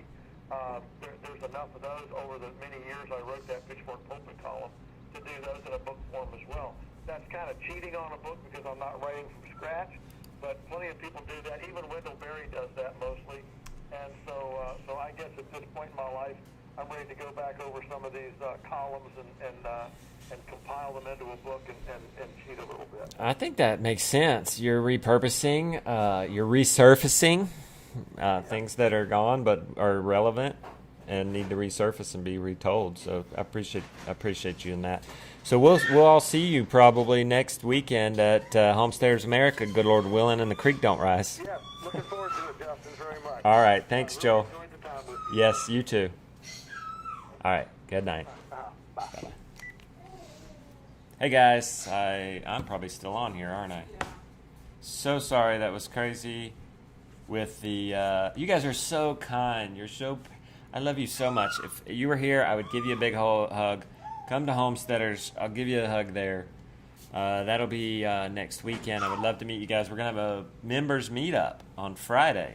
There's enough of those over the many years I wrote that Pitchfork Pulpit column to do those in a book form as well. That's kind of cheating on a book because I'm not writing from scratch, but plenty of people do that. Even Wendell Berry does that mostly. And so I guess at this point in my life, I'm ready to go back over some of these columns and compile them into a book and cheat a little bit. I think that makes sense. You're repurposing, you're resurfacing things that are gone but are relevant and need to resurface and be retold. So I appreciate you in that. So we'll all see you probably next weekend at Homesteaders America, good Lord willing, and the creek don't rise. Yeah, looking forward to it, Justin, very much. All right, thanks, Really Joel. enjoyed the time with you. Yes, you too. All right, good night. Bye. Bye-bye. Hey guys, I'm probably still on here, aren't I? So sorry, that was crazy. With the you guys are so kind. I love you so much. If you were here, I would give you a big hug. come to Homesteaders. I'll give you a hug there. That'll be next weekend. I would love to meet you guys. We're going to have a members meetup on Friday.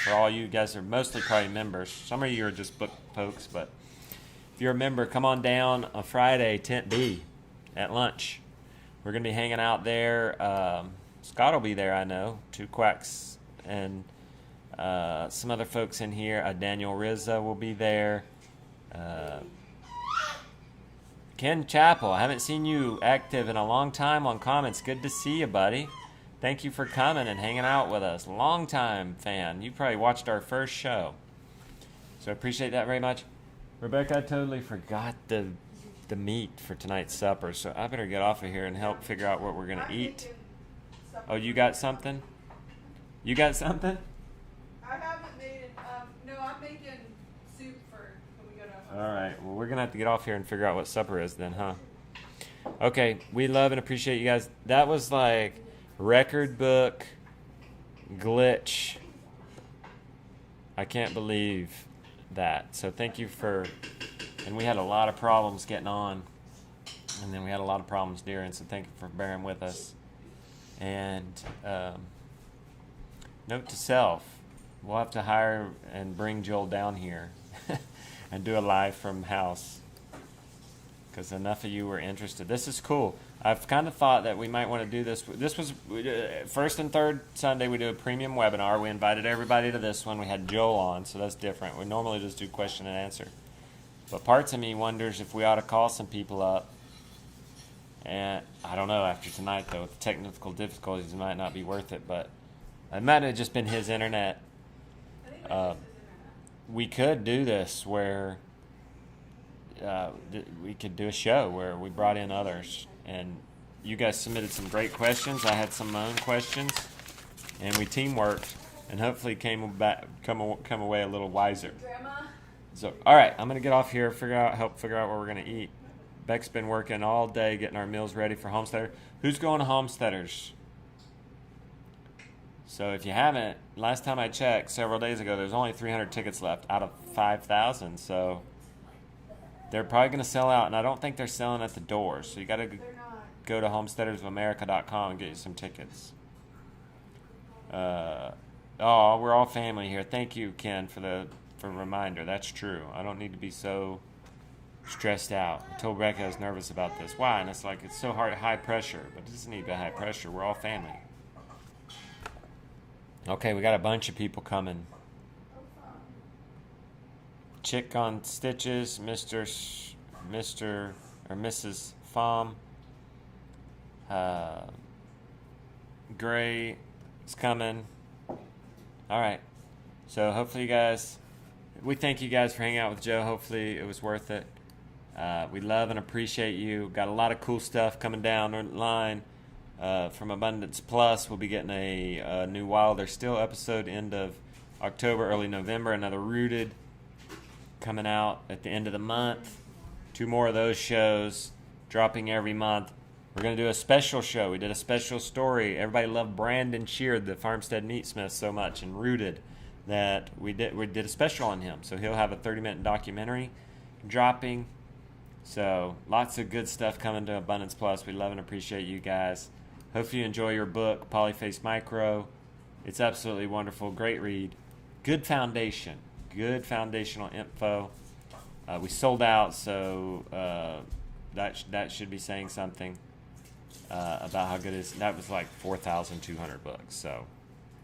For all you guys are mostly probably members. Some of you are just book folks, but if you're a member, come on down on Friday, Tent B, at lunch. We're going to be hanging out there. Scott will be there, I know. Two Quacks and some other folks in here. Daniel Rizza will be there. Ken Chappell, I haven't seen you active in a long time on comments. Good to see you, buddy. Thank you for coming and hanging out with us. Long time fan. You probably watched our first show. So I appreciate that very much. Rebecca, I totally forgot the meat for tonight's supper, so I better get off of here and help figure out what we're going to eat. Oh, you got something? You got something? I haven't made it. No, I'm making soup for when we go to. All right. Well, we're going to have to get off here and figure out what supper is then, huh? Okay. We love and appreciate you guys. That was like record book glitch. I can't believe that. So thank you for... And we had a lot of problems getting on. And then we had a lot of problems during, so thank you for bearing with us. And note to self, we'll have to hire and bring Joel down here and do a live from house. Because enough of you were interested. This is cool. I've kind of thought that we might want to do this. This was first and third Sunday we do a premium webinar. We invited everybody to this one. We had Joel on, so that's different. We normally just do question and answer. But parts of me wonders if we ought to call some people up. And I don't know, after tonight, though, with the technical difficulties, it might not be worth it. But it might have just been his internet. We could do this where we could do a show where we brought in others. And you guys submitted some great questions. I had some of my own questions. And we teamworked and hopefully come away a little wiser. Grandma? So, all right, I'm going to get off here, help figure out what we're going to eat. Beck's been working all day getting our meals ready for Homesteader. Who's going to Homesteaders? So if you haven't, last time I checked several days ago, there's only 300 tickets left out of 5,000. So they're probably going to sell out, and I don't think they're selling at the door. So you got to go to homesteadersofamerica.com and get you some tickets. We're all family here. Thank you, Ken, for the reminder. That's true. I don't need to be so stressed out. I told Rebecca I was nervous about this. Why? And it's like, it's so high pressure, but it doesn't need to be high pressure. We're all family. Okay, we got a bunch of people coming. Chick on Stitches, Mr. or Mrs. Fom. Gray is coming. All right. So hopefully you guys... We thank you guys for hanging out with Joe. Hopefully it was worth it. We love and appreciate you. Got a lot of cool stuff coming down the line from Abundance Plus. We'll be getting a new Wilder Still episode end of October, early November. Another Rooted coming out at the end of the month. 2 more of those shows dropping every month. We're going to do a special show. We did a special story. Everybody loved Brandon Shear, the Farmstead Meatsmith, so much, and Rooted, that we did a special on him. So he'll have a 30-minute documentary dropping. So lots of good stuff coming to Abundance Plus. We love and appreciate you guys. Hope you enjoy your book, Polyface Micro. It's absolutely wonderful. Great read. Good foundation. Good foundational info. We sold out, so that should be saying something about how good it is. That was like 4,200 books. So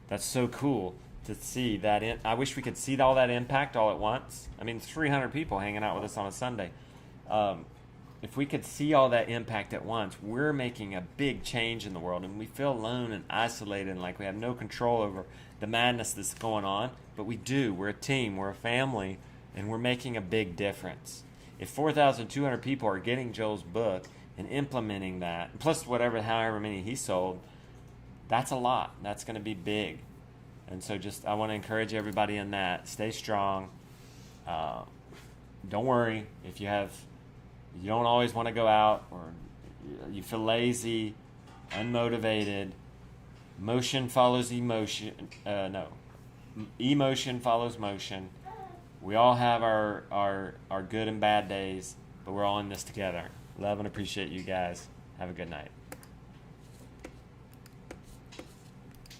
that's so cool to see that. I wish we could see all that impact all at once. I mean, 300 people hanging out with us on a Sunday. If we could see all that impact at once, we're making a big change in the world, and we feel alone and isolated and like we have no control over the madness that's going on, but we do. We're a team, we're a family, and we're making a big difference. If 4,200 people are getting Joel's book and implementing that, plus however many he sold, that's a lot. That's going to be big. And so I want to encourage everybody in that. Stay strong. Don't worry if you don't always want to go out or you feel lazy, unmotivated. Motion follows emotion. Emotion follows motion. We all have our good and bad days. but we're all in this together. Love and appreciate you guys. Have a good night.